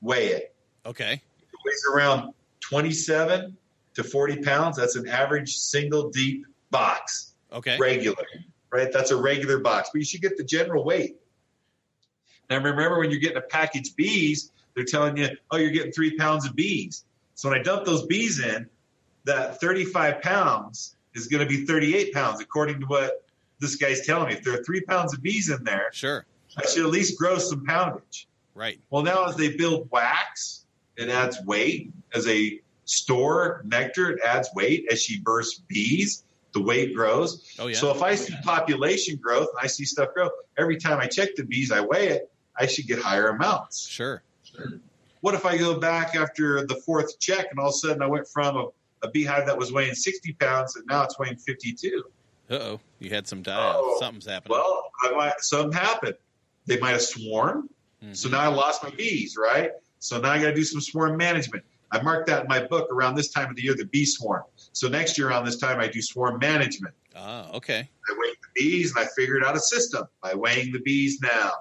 weigh it. Okay. It weighs around 27 to 40 pounds. That's an average single deep box. Okay. Regular, right? That's a regular box, but you should get the general weight. Now, remember, when you're getting a package bees, they're telling you, oh, you're getting 3 pounds of bees. So when I dump those bees in, that 35 pounds is going to be 38 pounds, according to what this guy's telling me. If there are 3 pounds of bees in there, sure, I should at least grow some poundage. Right. Well, now as they build wax, it adds weight. As they store nectar, it adds weight. As she bursts bees, the weight grows. Oh, yeah. So if I see population growth and I see stuff grow, every time I check the bees, I weigh it, I should get higher amounts. Sure. What if I go back after the 4th check and all of a sudden I went from a beehive that was weighing 60 pounds and now it's weighing 52? Uh-oh. You had some die-off. Something's happening. Well, something happened. They might have swarmed. Mm-hmm. So now I lost my bees, right? So now I got to do some swarm management. I marked that in my book. Around this time of the year, the bee swarm. So next year around this time, I do swarm management. Oh, okay. I weigh the bees, and I figured out a system by weighing the bees now.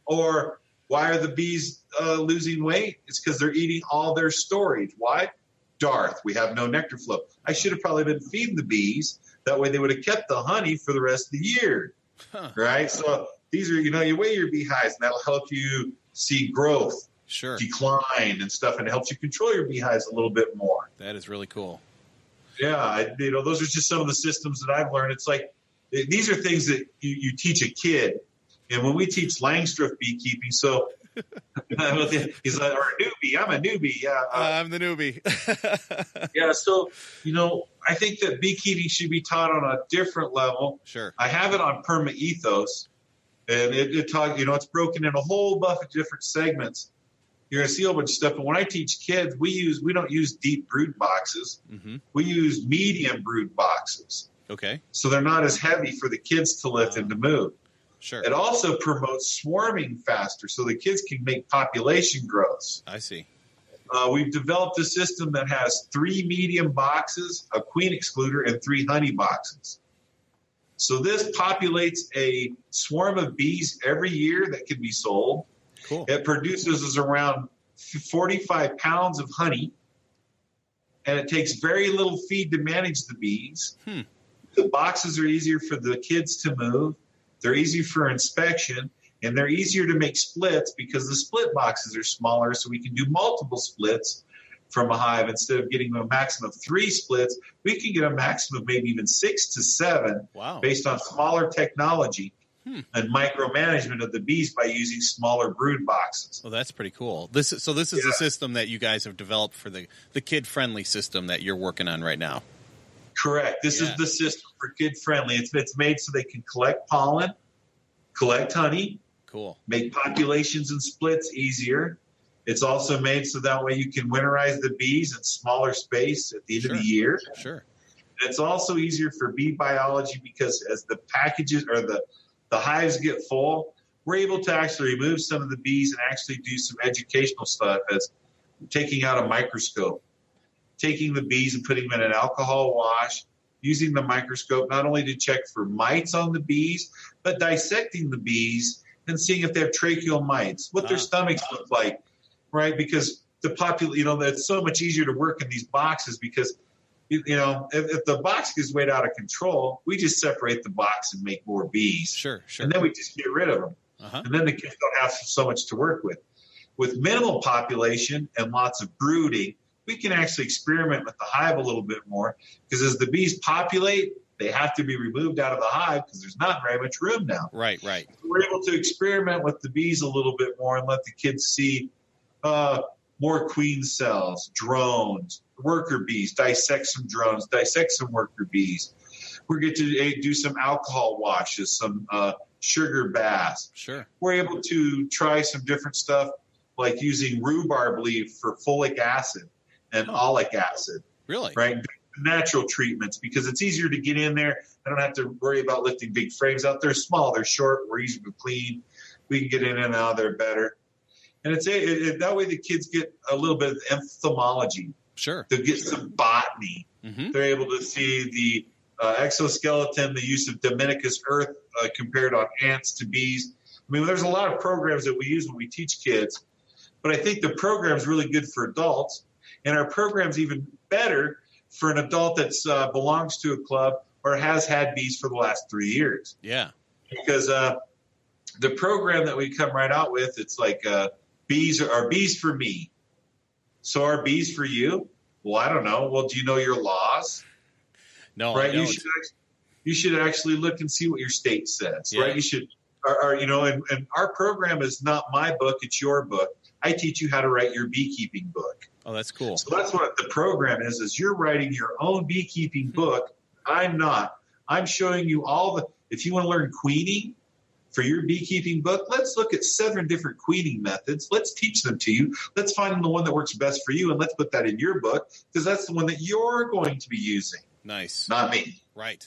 Or why are the bees losing weight? It's because they're eating all their storage. Why? Darth. We have no nectar flow. I should have probably been feeding the bees. That way they would have kept the honey for the rest of the year, right? So these are, you weigh your beehives, and that'll help you see growth, sure, decline and stuff, and it helps you control your beehives a little bit more. That is really cool. Yeah, those are just some of the systems that I've learned. It's like these are things that you teach a kid, and when we teach Langstroth beekeeping, so he's like, or a newbie. I'm a newbie. Yeah, I'm the newbie. Yeah, so I think that beekeeping should be taught on a different level. Sure. I have it on Perma Ethos, and it talks. It's broken in a whole bunch of different segments. You're gonna see a whole bunch of stuff. But when I teach kids, we don't use deep brood boxes. Mm-hmm. We use medium brood boxes. Okay. So they're not as heavy for the kids to lift and to move. Sure. It also promotes swarming faster, so the kids can make population growths. I see. We've developed a system that has 3 medium boxes, a queen excluder, and 3 honey boxes. So this populates a swarm of bees every year that can be sold. Cool. It produces around 45 pounds of honey, and it takes very little feed to manage the bees. The boxes are easier for the kids to move. They're easy for inspection, and they're easier to make splits because the split boxes are smaller, so we can do multiple splits from a hive. Instead of getting a maximum of 3 splits, we can get a maximum of maybe even 6 to 7 based on smaller technology and micromanagement of the bees by using smaller brood boxes. Well, that's pretty cool. This is a system that you guys have developed for the kid-friendly system that you're working on right now. Correct. This is the system for kid-friendly. It's made so they can collect pollen, collect honey, make populations and splits easier. It's also made so that way you can winterize the bees in smaller space at the end of the year. Sure. It's also easier for bee biology because as the packages or the hives get full, we're able to actually remove some of the bees and actually do some educational stuff as taking out a microscope, taking the bees and putting them in an alcohol wash, using the microscope not only to check for mites on the bees, but dissecting the bees and seeing if they have tracheal mites, what their stomachs look like, right? Because it's so much easier to work in these boxes because, if the box gets way out of control, we just separate the box and make more bees. Sure. And then we just get rid of them. And then the kids don't have so much to work with. With minimal population and lots of brooding, we can actually experiment with the hive a little bit more because as the bees populate, they have to be removed out of the hive because there's not very much room now. Right. So we're able to experiment with the bees a little bit more and let the kids see more queen cells, drones, worker bees, dissect some drones, dissect some worker bees. We get to do some alcohol washes, some sugar baths. Sure. We're able to try some different stuff like using rhubarb leaf for folic acid and oleic acid. Really? Right? Natural treatments because it's easier to get in there. I don't have to worry about lifting big frames out. They're small, they're short, we're easy to clean. We can get in and out of there better. And that way the kids get a little bit of entomology. Sure. They'll get some botany. Mm-hmm. They're able to see the exoskeleton, the use of Dominicus earth compared on ants to bees. I mean, there's a lot of programs that we use when we teach kids, but I think the program's really good for adults, and our program's even better for an adult that belongs to a club or has had bees for the last 3 years. Yeah. Because the program that we come right out with, it's like bees are bees for me. So are bees for you? Well, I don't know. Well, do you know your laws? No, right. I don't. You should actually look and see what your state says. Yeah. Right. You should. And our program is not my book; it's your book. I teach you how to write your beekeeping book. Oh, that's cool. So that's what the program is you're writing your own beekeeping book. I'm not. I'm showing you if you want to learn queening for your beekeeping book, let's look at 7 different queening methods. Let's teach them to you. Let's find the one that works best for you, and let's put that in your book because that's the one that you're going to be using. Nice. Not me. Right.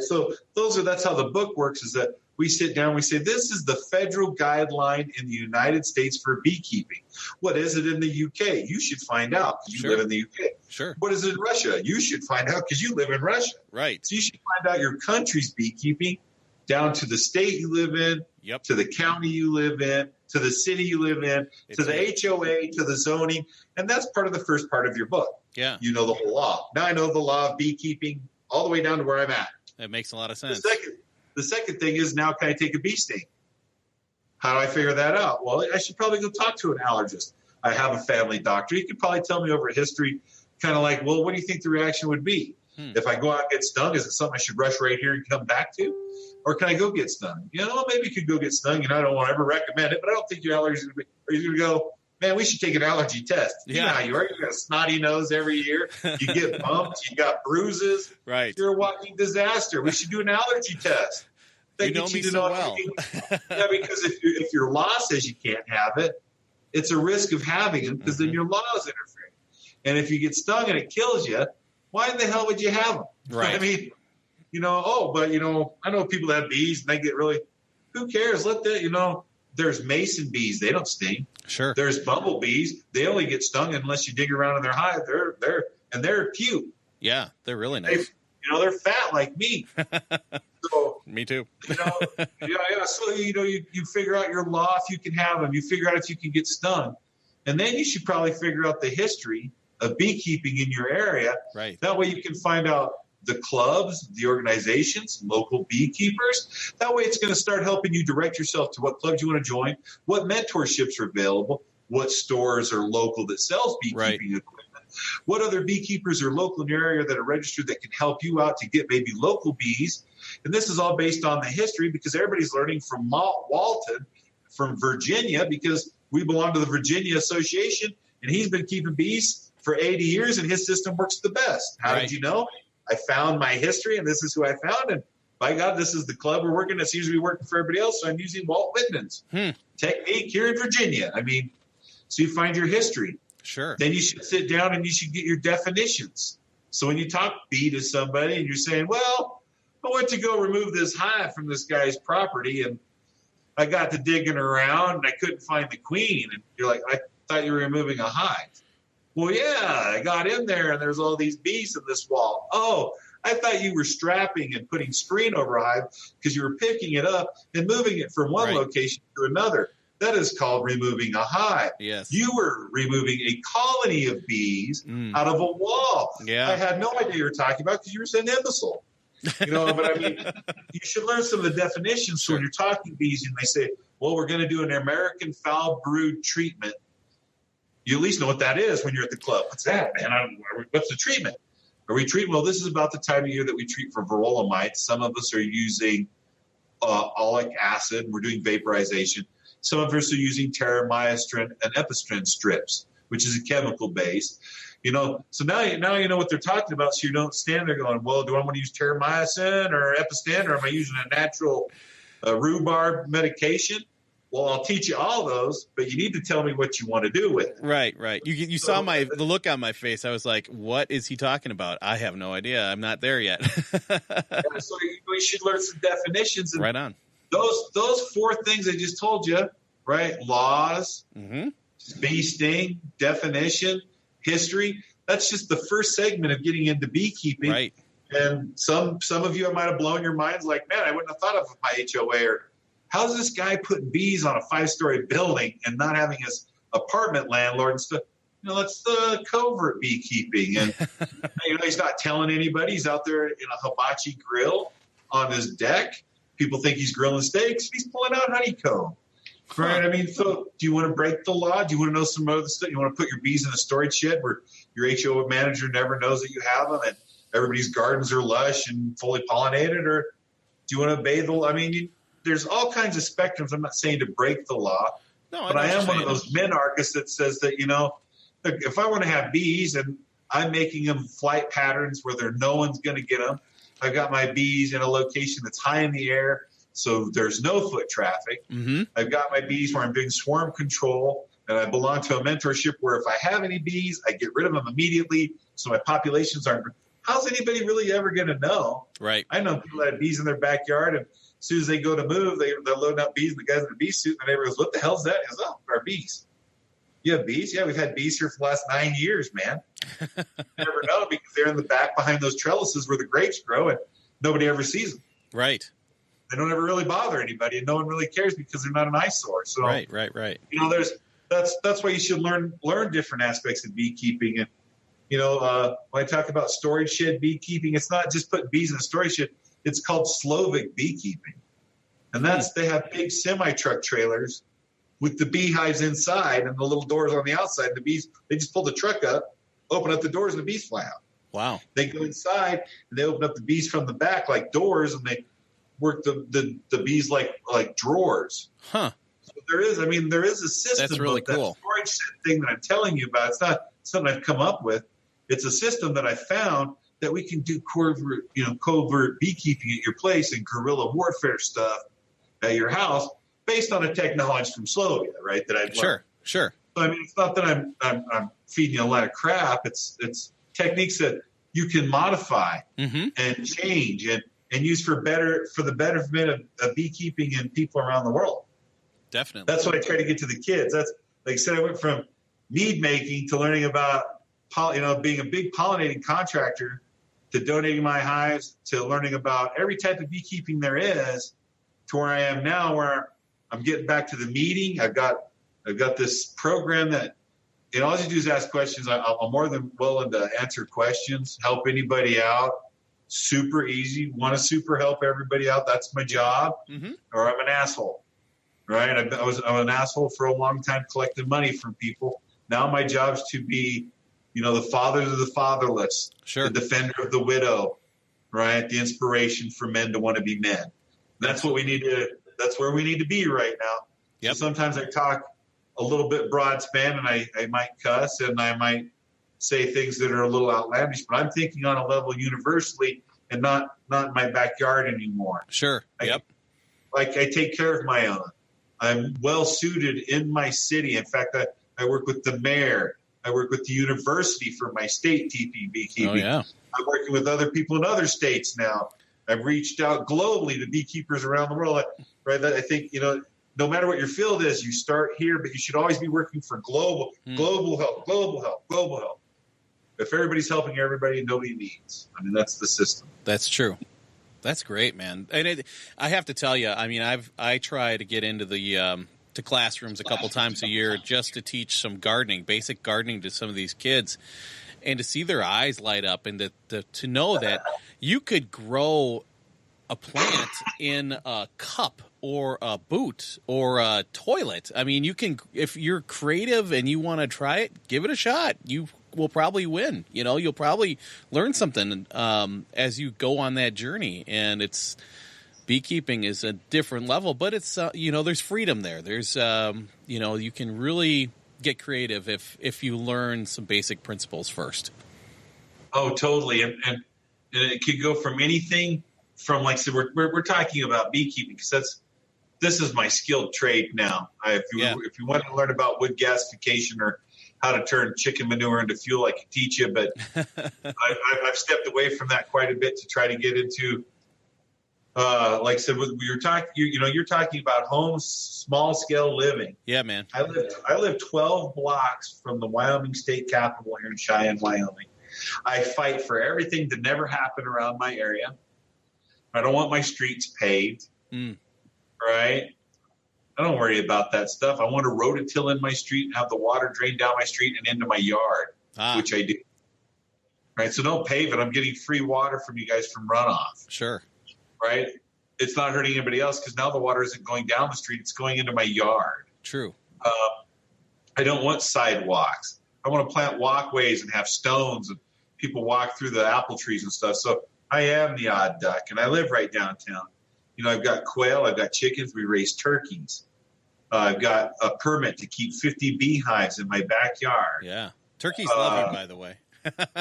So that's how the book works, is that we sit down, we say, this is the federal guideline in the United States for beekeeping. What is it in the UK? You should find out because you live in the UK. Sure. What is it in Russia? You should find out because you live in Russia. Right. So you should find out your country's beekeeping down to the state you live in, to the county you live in, to the city you live in, to the HOA, to the zoning. And that's part of the first part of your book. Yeah. You know the whole law. Now I know the law of beekeeping all the way down to where I'm at. That makes a lot of sense. The second thing is, now can I take a bee sting? How do I figure that out? Well, I should probably go talk to an allergist. I have a family doctor. He could probably tell me over history, kind of like, well, what do you think the reaction would be? If I go out and get stung, is it something I should rush right here and come back to? Or can I go get stung? Maybe you could go get stung. I don't want to ever recommend it, but I don't think your allergies are you going to go, man, we should take an allergy test. Yeah. You know how you are. You got a snotty nose every year. You get bumps. You got bruises. Right. You're a walking disaster. We should do an allergy test. You know me so well. Yeah, because if your law says you can't have it, it's a risk of having it because then your law is interfering. And if you get stung and it kills you, why in the hell would you have them? Right. I mean, I know people that have bees and they get really, who cares? There's mason bees. They don't sting. Sure. There's bumblebees. They only get stung unless you dig around in their hive. They're cute. Yeah, they're really nice. They're fat like me. So, me too. So you figure out your law if you can have them. You figure out if you can get stung, and then you should probably figure out the history of beekeeping in your area. Right. That way you can find out the clubs, the organizations, local beekeepers. That way it's going to start helping you direct yourself to what clubs you want to join, what mentorships are available, what stores are local that sells beekeeping equipment, what other beekeepers are local in your area that are registered that can help you out to get maybe local bees. And this is all based on the history because everybody's learning from Walton, from Virginia, because we belong to the Virginia Association, and he's been keeping bees for 80 years, and his system works the best. How did you know? I found my history, and this is who I found. And by God, this is the club we're working. It seems to be working for everybody else. So I'm using Walt Whitman's technique here in Virginia. I mean, so you find your history. Sure. Then you should sit down and you should get your definitions. So when you talk bee to somebody and you're saying, well, I went to go remove this hive from this guy's property, and I got to digging around and I couldn't find the queen. And you're like, I thought you were removing a hive. Well, yeah, I got in there and there's all these bees in this wall. Oh, I thought you were strapping and putting screen over a hive because you were picking it up and moving it from one location to another. That is called removing a hive. Yes. You were removing a colony of bees out of a wall. Yeah. I had no idea you were talking about because you were an imbecile. But I mean, you should learn some of the definitions. So when you're talking bees and they say, well, we're going to do an American foul brood treatment, you at least know what that is when you're at the club. What's that, man? What's the treatment? Are we treating? Well, this is about the time of year that we treat for varroa mites. Some of us are using oleic acid. We're doing vaporization. Some of us are using terramycin and epistrin strips, which is a chemical base. So now you know what they're talking about. So you don't stand there going, well, do I want to use terramycin or epistin, or am I using a natural rhubarb medication? Well, I'll teach you all those, but you need to tell me what you want to do with it. Right. You saw the look on my face. I was like, what is he talking about? I have no idea. I'm not there yet. So you should learn some definitions. And right on. Those 4 things I just told you, right? Laws, bee sting, definition, history. That's just the first segment of getting into beekeeping. Right. And some of you, I might have blown your minds like, man, I wouldn't have thought of my HOA, or how's this guy putting bees on a 5-story building and not having his apartment landlord and stuff? That's the covert beekeeping. And, he's not telling anybody. He's out there in a hibachi grill on his deck. People think he's grilling steaks. He's pulling out honeycomb. Right? I mean, so do you want to break the law? Do you want to know some other stuff? You want to put your bees in a storage shed where your HO manager never knows that you have them and everybody's gardens are lush and fully pollinated? Or do you want to obey the law? I mean, there's all kinds of spectrums. I'm not saying to break the law. No, but I am one of those minarchists that says that, if I want to have bees and I'm making them flight patterns where no one's going to get them, I've got my bees in a location that's high in the air, so there's no foot traffic. Mm-hmm. I've got my bees where I'm doing swarm control, and I belong to a mentorship where if I have any bees, I get rid of them immediately, so my populations aren't. How's anybody really ever going to know? Right. I know people that have bees in their backyard, and as soon as they go to move, they're loading up bees, and the guy's in a bee suit, and the neighbor goes, "What the hell's that?" He goes, "Oh, our bees." You have bees? Yeah, we've had bees here for the last 9 years, man. You never know because they're in the back behind those trellises where the grapes grow, and nobody ever sees them. Right. They don't ever really bother anybody, and no one really cares because they're not an eyesore. So, right. That's why you should learn different aspects of beekeeping. And when I talk about storage shed beekeeping, it's not just putting bees in a storage shed. It's called Slovak beekeeping, and they have big semi-truck trailers with the beehives inside and the little doors on the outside. The bees, they just pull the truck up, open up the doors, and the bees fly out. Wow. They go inside and they open up the bees from the back like doors, and they work the bees like drawers. Huh. So there is a system. That's really cool. That storage thing that I'm telling you about, it's not something I've come up with. It's a system that I found that we can do covert beekeeping at your place and guerrilla warfare stuff at your house based on a technology from Slovenia, right? That I've learned. Sure. So, I mean, it's not that I'm feeding you a lot of crap. It's techniques that you can modify and change and use for the betterment of beekeeping and people around the world. Definitely. That's what I try to get to the kids. That's, like I said, I went from mead making to learning about, being a big pollinating contractor to donating my hives to learning about every type of beekeeping there is to where I am now, where I'm getting back to the meeting. I've got this program that, all you do is ask questions. I'm more than willing to answer questions, help anybody out. Super easy. Want to super help everybody out. That's my job. Or I'm an asshole, right? I'm an asshole for a long time collecting money from people. Now my job's to be, the father of the fatherless, the defender of the widow, right? The inspiration for men to want to be men. That's what we need to. That's where we need to be right now. Yep. So sometimes I talk a little bit broad span, and I might cuss, and I might say things that are a little outlandish, but I'm thinking on a level universally and not in my backyard anymore. Sure. I take care of my own. I'm well suited in my city. In fact, I work with the mayor. I work with the university for my state TP beekeeping. Oh, yeah. I'm working with other people in other states now. I've reached out globally to beekeepers around the world. Right? I think, no matter what your field is, you start here, but you should always be working for global help. If everybody's helping everybody, nobody needs. I mean, that's the system. That's true. That's great, man. And I have to tell you, I mean, I try to get into the to classrooms a couple times a year just to teach some basic gardening to some of these kids, and to see their eyes light up, and to know that you could grow a plant in a cup or a boot or a toilet. I mean, you can, if you're creative and you want to try it, give it a shot. You will probably win. You'll probably learn something as you go on that journey. And beekeeping is a different level, but it's there's freedom there. There's you can really get creative if you learn some basic principles first. Oh, totally. And it could go from anything from, like I said, we're talking about beekeeping because this is my skilled trade now. If you want to learn about wood gasification or how to turn chicken manure into fuel, I can teach you. But I've stepped away from that quite a bit to try to get into, like I said, you're talking about homes, small scale living. Yeah, man. I live 12 blocks from the Wyoming state capitol here in Cheyenne, Wyoming. I fight for everything to never happen around my area. I don't want my streets paved. Right? I don't worry about that stuff. I want to rototill in my street and have the water drain down my street and into my yard, which I do. Right? So don't pave it. I'm getting free water from you guys from runoff. Sure. Right? it's not hurting anybody else because now the water isn't going down the street. It's going into my yard. True. I don't want sidewalks. I want to plant walkways and have stones and people walk through the apple trees and stuff. So I am the odd duck, and I live right downtown. You know, I've got quail, I've got chickens, we raise turkeys. I've got a permit to keep 50 beehives in my backyard. Yeah. Turkeys love you, by the way.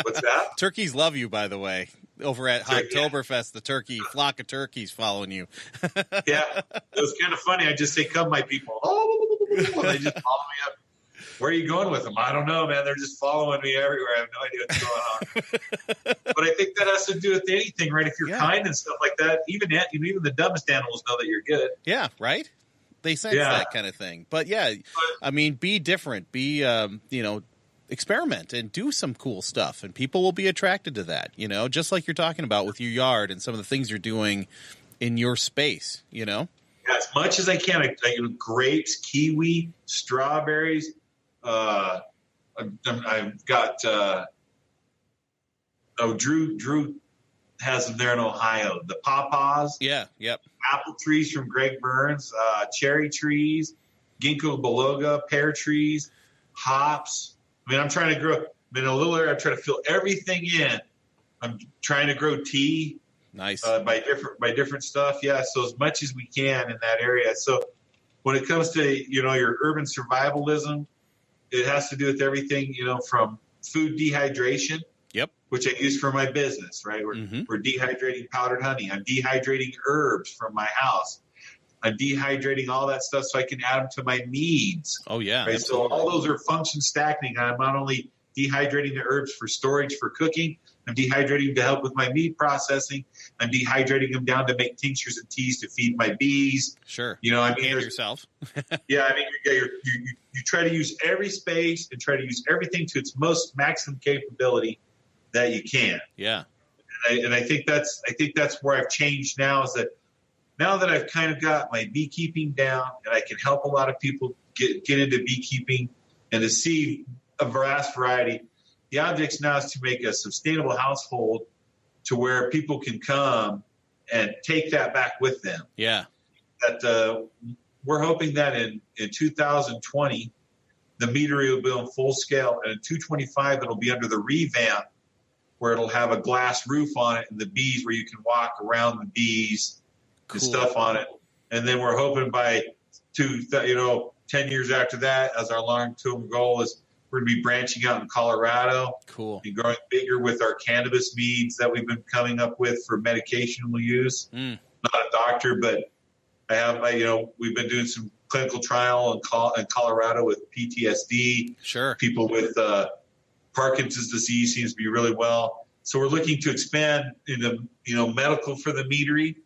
What's that? Turkeys love you, by the way. Over at Oktoberfest, the flock of turkeys following you. Yeah, it was kind of funny. I just say, come, my people. Oh, and they just follow me up. Where are you going with them? I don't know, man. They're just following me everywhere. I have no idea what's going on. But I think that has to do with anything, right? If you're kind and stuff like that, even the dumbest animals know that you're good. Yeah, right? They sense that kind of thing. But, yeah, I mean, be different. Be, experiment and do some cool stuff, and people will be attracted to that, just like you're talking about with your yard and some of the things you're doing in your space, Yeah, as much as I can. Grapes, kiwi, strawberries. I've got Drew has them there in Ohio. The pawpaws. Yeah, yep. Apple trees from Greg Burns, cherry trees, ginkgo biloba, pear trees, hops. I mean, I'm trying to grow. I'm in a little area. I'm trying to fill everything in. I'm trying to grow tea. Nice. By different stuff. Yeah. So as much as we can in that area. So when it comes to, your urban survivalism, it has to do with everything, from food dehydration. Yep. Which I use for my business, right? We're dehydrating powdered honey. I'm dehydrating herbs from my house. I'm dehydrating all that stuff so I can add them to my meads. Oh, yeah. Right? So all those are function stacking. I'm not only dehydrating the herbs for storage for cooking, I'm dehydrating to help with my mead processing. I'm dehydrating them down to make tinctures and teas to feed my bees. Sure. And yourself. Yeah, I mean, you try to use every space and try to use everything to its most maximum capability that you can. Yeah. And I think that's where I've changed now, is that now that I've kind of got my beekeeping down and I can help a lot of people get into beekeeping and to see a vast variety, the object now is to make a sustainable household to where people can come and take that back with them. Yeah. That we're hoping that in 2020, the meadery will be on full scale, and in 225, it'll be under the revamp where it'll have a glass roof on it and the bees where you can walk around the bees and stuff on it. And then we're hoping by 10 years after that, as our long-term goal is, we're going to be branching out in Colorado. Cool. And growing bigger with our cannabis meads that we've been coming up with for medication we'll use. Not a doctor, but we've been doing some clinical trial in Colorado with PTSD. Sure. People with Parkinson's disease seems to be really well. So we're looking to expand into, medical for the meadery.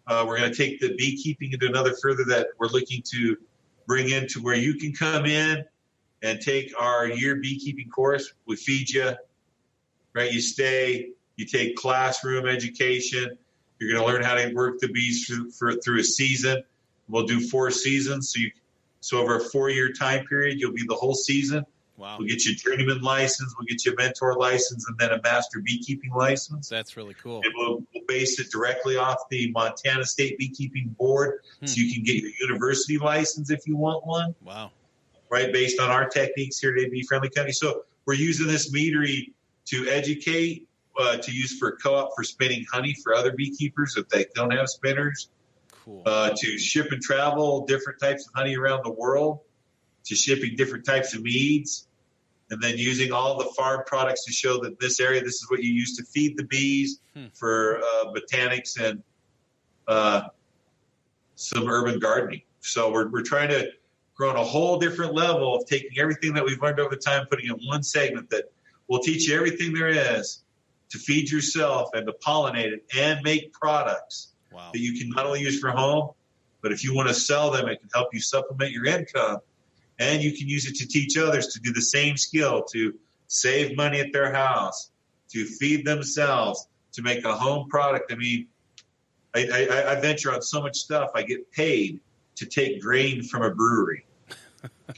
We're going to take the beekeeping into another further that we're looking to bring into where you can come in and take our year beekeeping course. We feed you, right? You stay, you take classroom education. You're going to learn how to work the bees through a season. We'll do 4 seasons. So over a 4-year time period, you'll be the whole season. Wow. We'll get you a journeyman license. We'll get you a mentor license and then a master beekeeping license. That's really cool. And we'll base it directly off the Montana State Beekeeping Board. So you can get your university license if you want one. Wow. Right, based on our techniques here at Bee Friendly Company. So we're using this meadery to educate, to use for co-op for spinning honey for other beekeepers if they don't have spinners. Cool. To ship and travel different types of honey around the world, to shipping different types of meads, and then using all the farm products to show that this area, this is what you use to feed the bees for botanics and some urban gardening. So we're trying to grow on a whole different level of taking everything that we've learned over time, putting in one segment that will teach you everything there is to feed yourself and to pollinate it and make products that you can not only use for home, but if you want to sell them, it can help you supplement your income. And you can use it to teach others to do the same skill, to save money at their house, to feed themselves, to make a home product. I mean, I venture on so much stuff. I get paid to take grain from a brewery.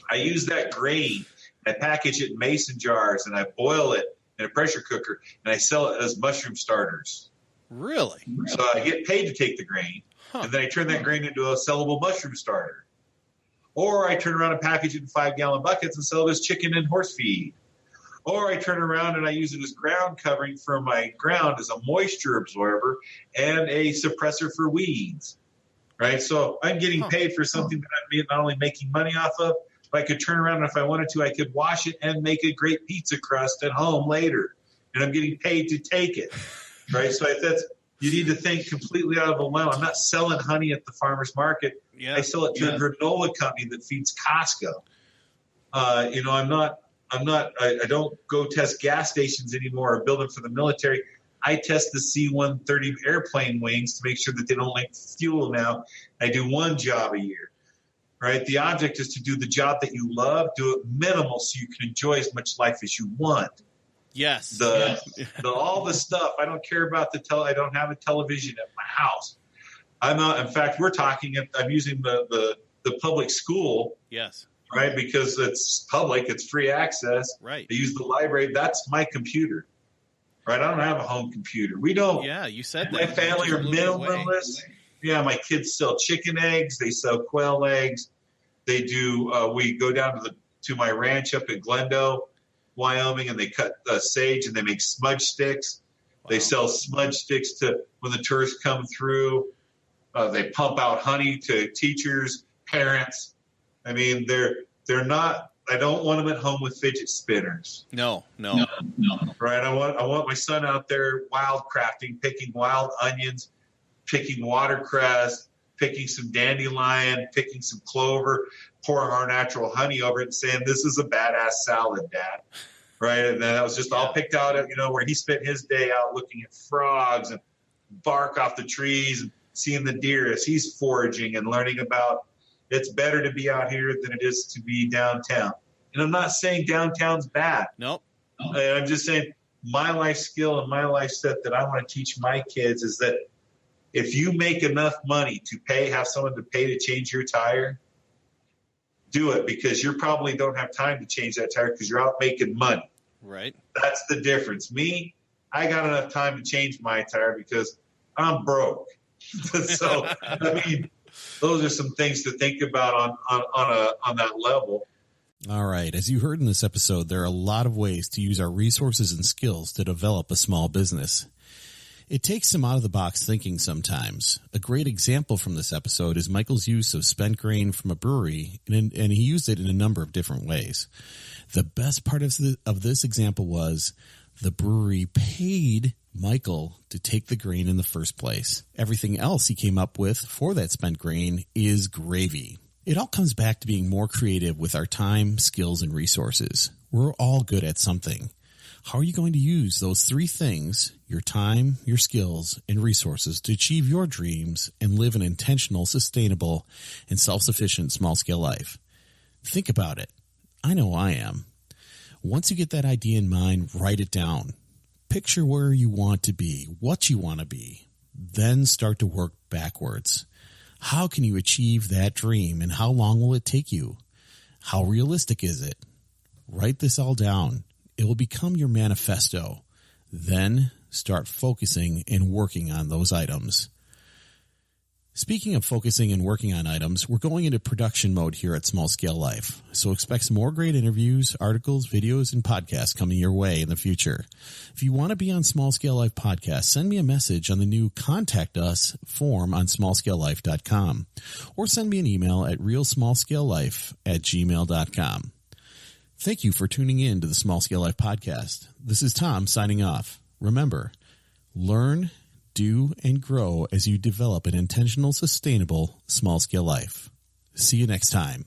I use that grain, I package it in mason jars, and I boil it in a pressure cooker, and I sell it as mushroom starters. Really? So I get paid to take the grain. And then I turn that grain into a sellable mushroom starter. Or I turn around and package it in 5-gallon buckets and sell it as chicken and horse feed. Or I turn around and I use it as ground covering for my ground as a moisture absorber and a suppressor for weeds. Right? So I'm getting paid for something that I'm not only making money off of, but I could turn around and if I wanted to, I could wash it and make a great pizza crust at home later. And I'm getting paid to take it. Right? So you need to think completely out of the limb. I'm not selling honey at the farmer's market. Yeah. I sell it to a granola company that feeds Costco. I don't go test gas stations anymore or build them for the military. I test the C-130 airplane wings to make sure that they don't leak fuel now. I do one job a year, right? The object is to do the job that you love, do it minimal so you can enjoy as much life as you want. Yes. All the stuff. I don't care about I don't have a television at my house. I'm not. In fact, I'm using the public school. Yes. Right, because it's public, it's free access. Right. They use the library. That's my computer. Right. I don't have a home computer. We don't. Yeah, you said that. My family are minimalists. Yeah, my kids sell chicken eggs. They sell quail eggs. They do. We go down to my ranch up in Glendale, Wyoming, and they cut sage and they make smudge sticks. Wow. They sell smudge sticks to when the tourists come through. They pump out honey to teachers, parents. I mean, they're not. I don't want them at home with fidget spinners. No. Right. I want my son out there wild crafting, picking wild onions, picking watercress, picking some dandelion, picking some clover, pouring our natural honey over it, and saying, "This is a badass salad, Dad." Right. And then that was just all picked out, where he spent his day out looking at frogs and bark off the trees and seeing the deer as he's foraging and learning about. It's better to be out here than it is to be downtown. And I'm not saying downtown's bad. Nope. I'm just saying my life skill and my life set that I want to teach my kids is that if you make enough money to have someone to pay to change your tire, do it because you probably don't have time to change that tire because you're out making money. Right. That's the difference. Me, I got enough time to change my tire because I'm broke. So, those are some things to think about on that level. All right. As you heard in this episode, there are a lot of ways to use our resources and skills to develop a small business. It takes some out-of-the-box thinking sometimes. A great example from this episode is Michael's use of spent grain from a brewery, and he used it in a number of different ways. The best part of this example was the brewery paid Michael to take the grain in the first place. Everything else he came up with for that spent grain is gravy. It all comes back to being more creative with our time, skills, and resources. We're all good at something. How are you going to use those three things, your time, your skills, and resources to achieve your dreams and live an intentional, sustainable, and self-sufficient small-scale life? Think about it. I know I am. Once you get that idea in mind, write it down. Picture where you want to be, what you want to be. Then start to work backwards. How can you achieve that dream and how long will it take you? How realistic is it? Write this all down. It will become your manifesto. Then start focusing and working on those items. Speaking of focusing and working on items, we're going into production mode here at Small Scale Life. So expect some more great interviews, articles, videos, and podcasts coming your way in the future. If you want to be on Small Scale Life podcast, send me a message on the new Contact Us form on smallscalelife.com or send me an email at realsmallscalelife@gmail.com. Thank you for tuning in to the Small Scale Life podcast. This is Tom signing off. Remember, learn, do, and grow as you develop an intentional, sustainable, small-scale life. See you next time.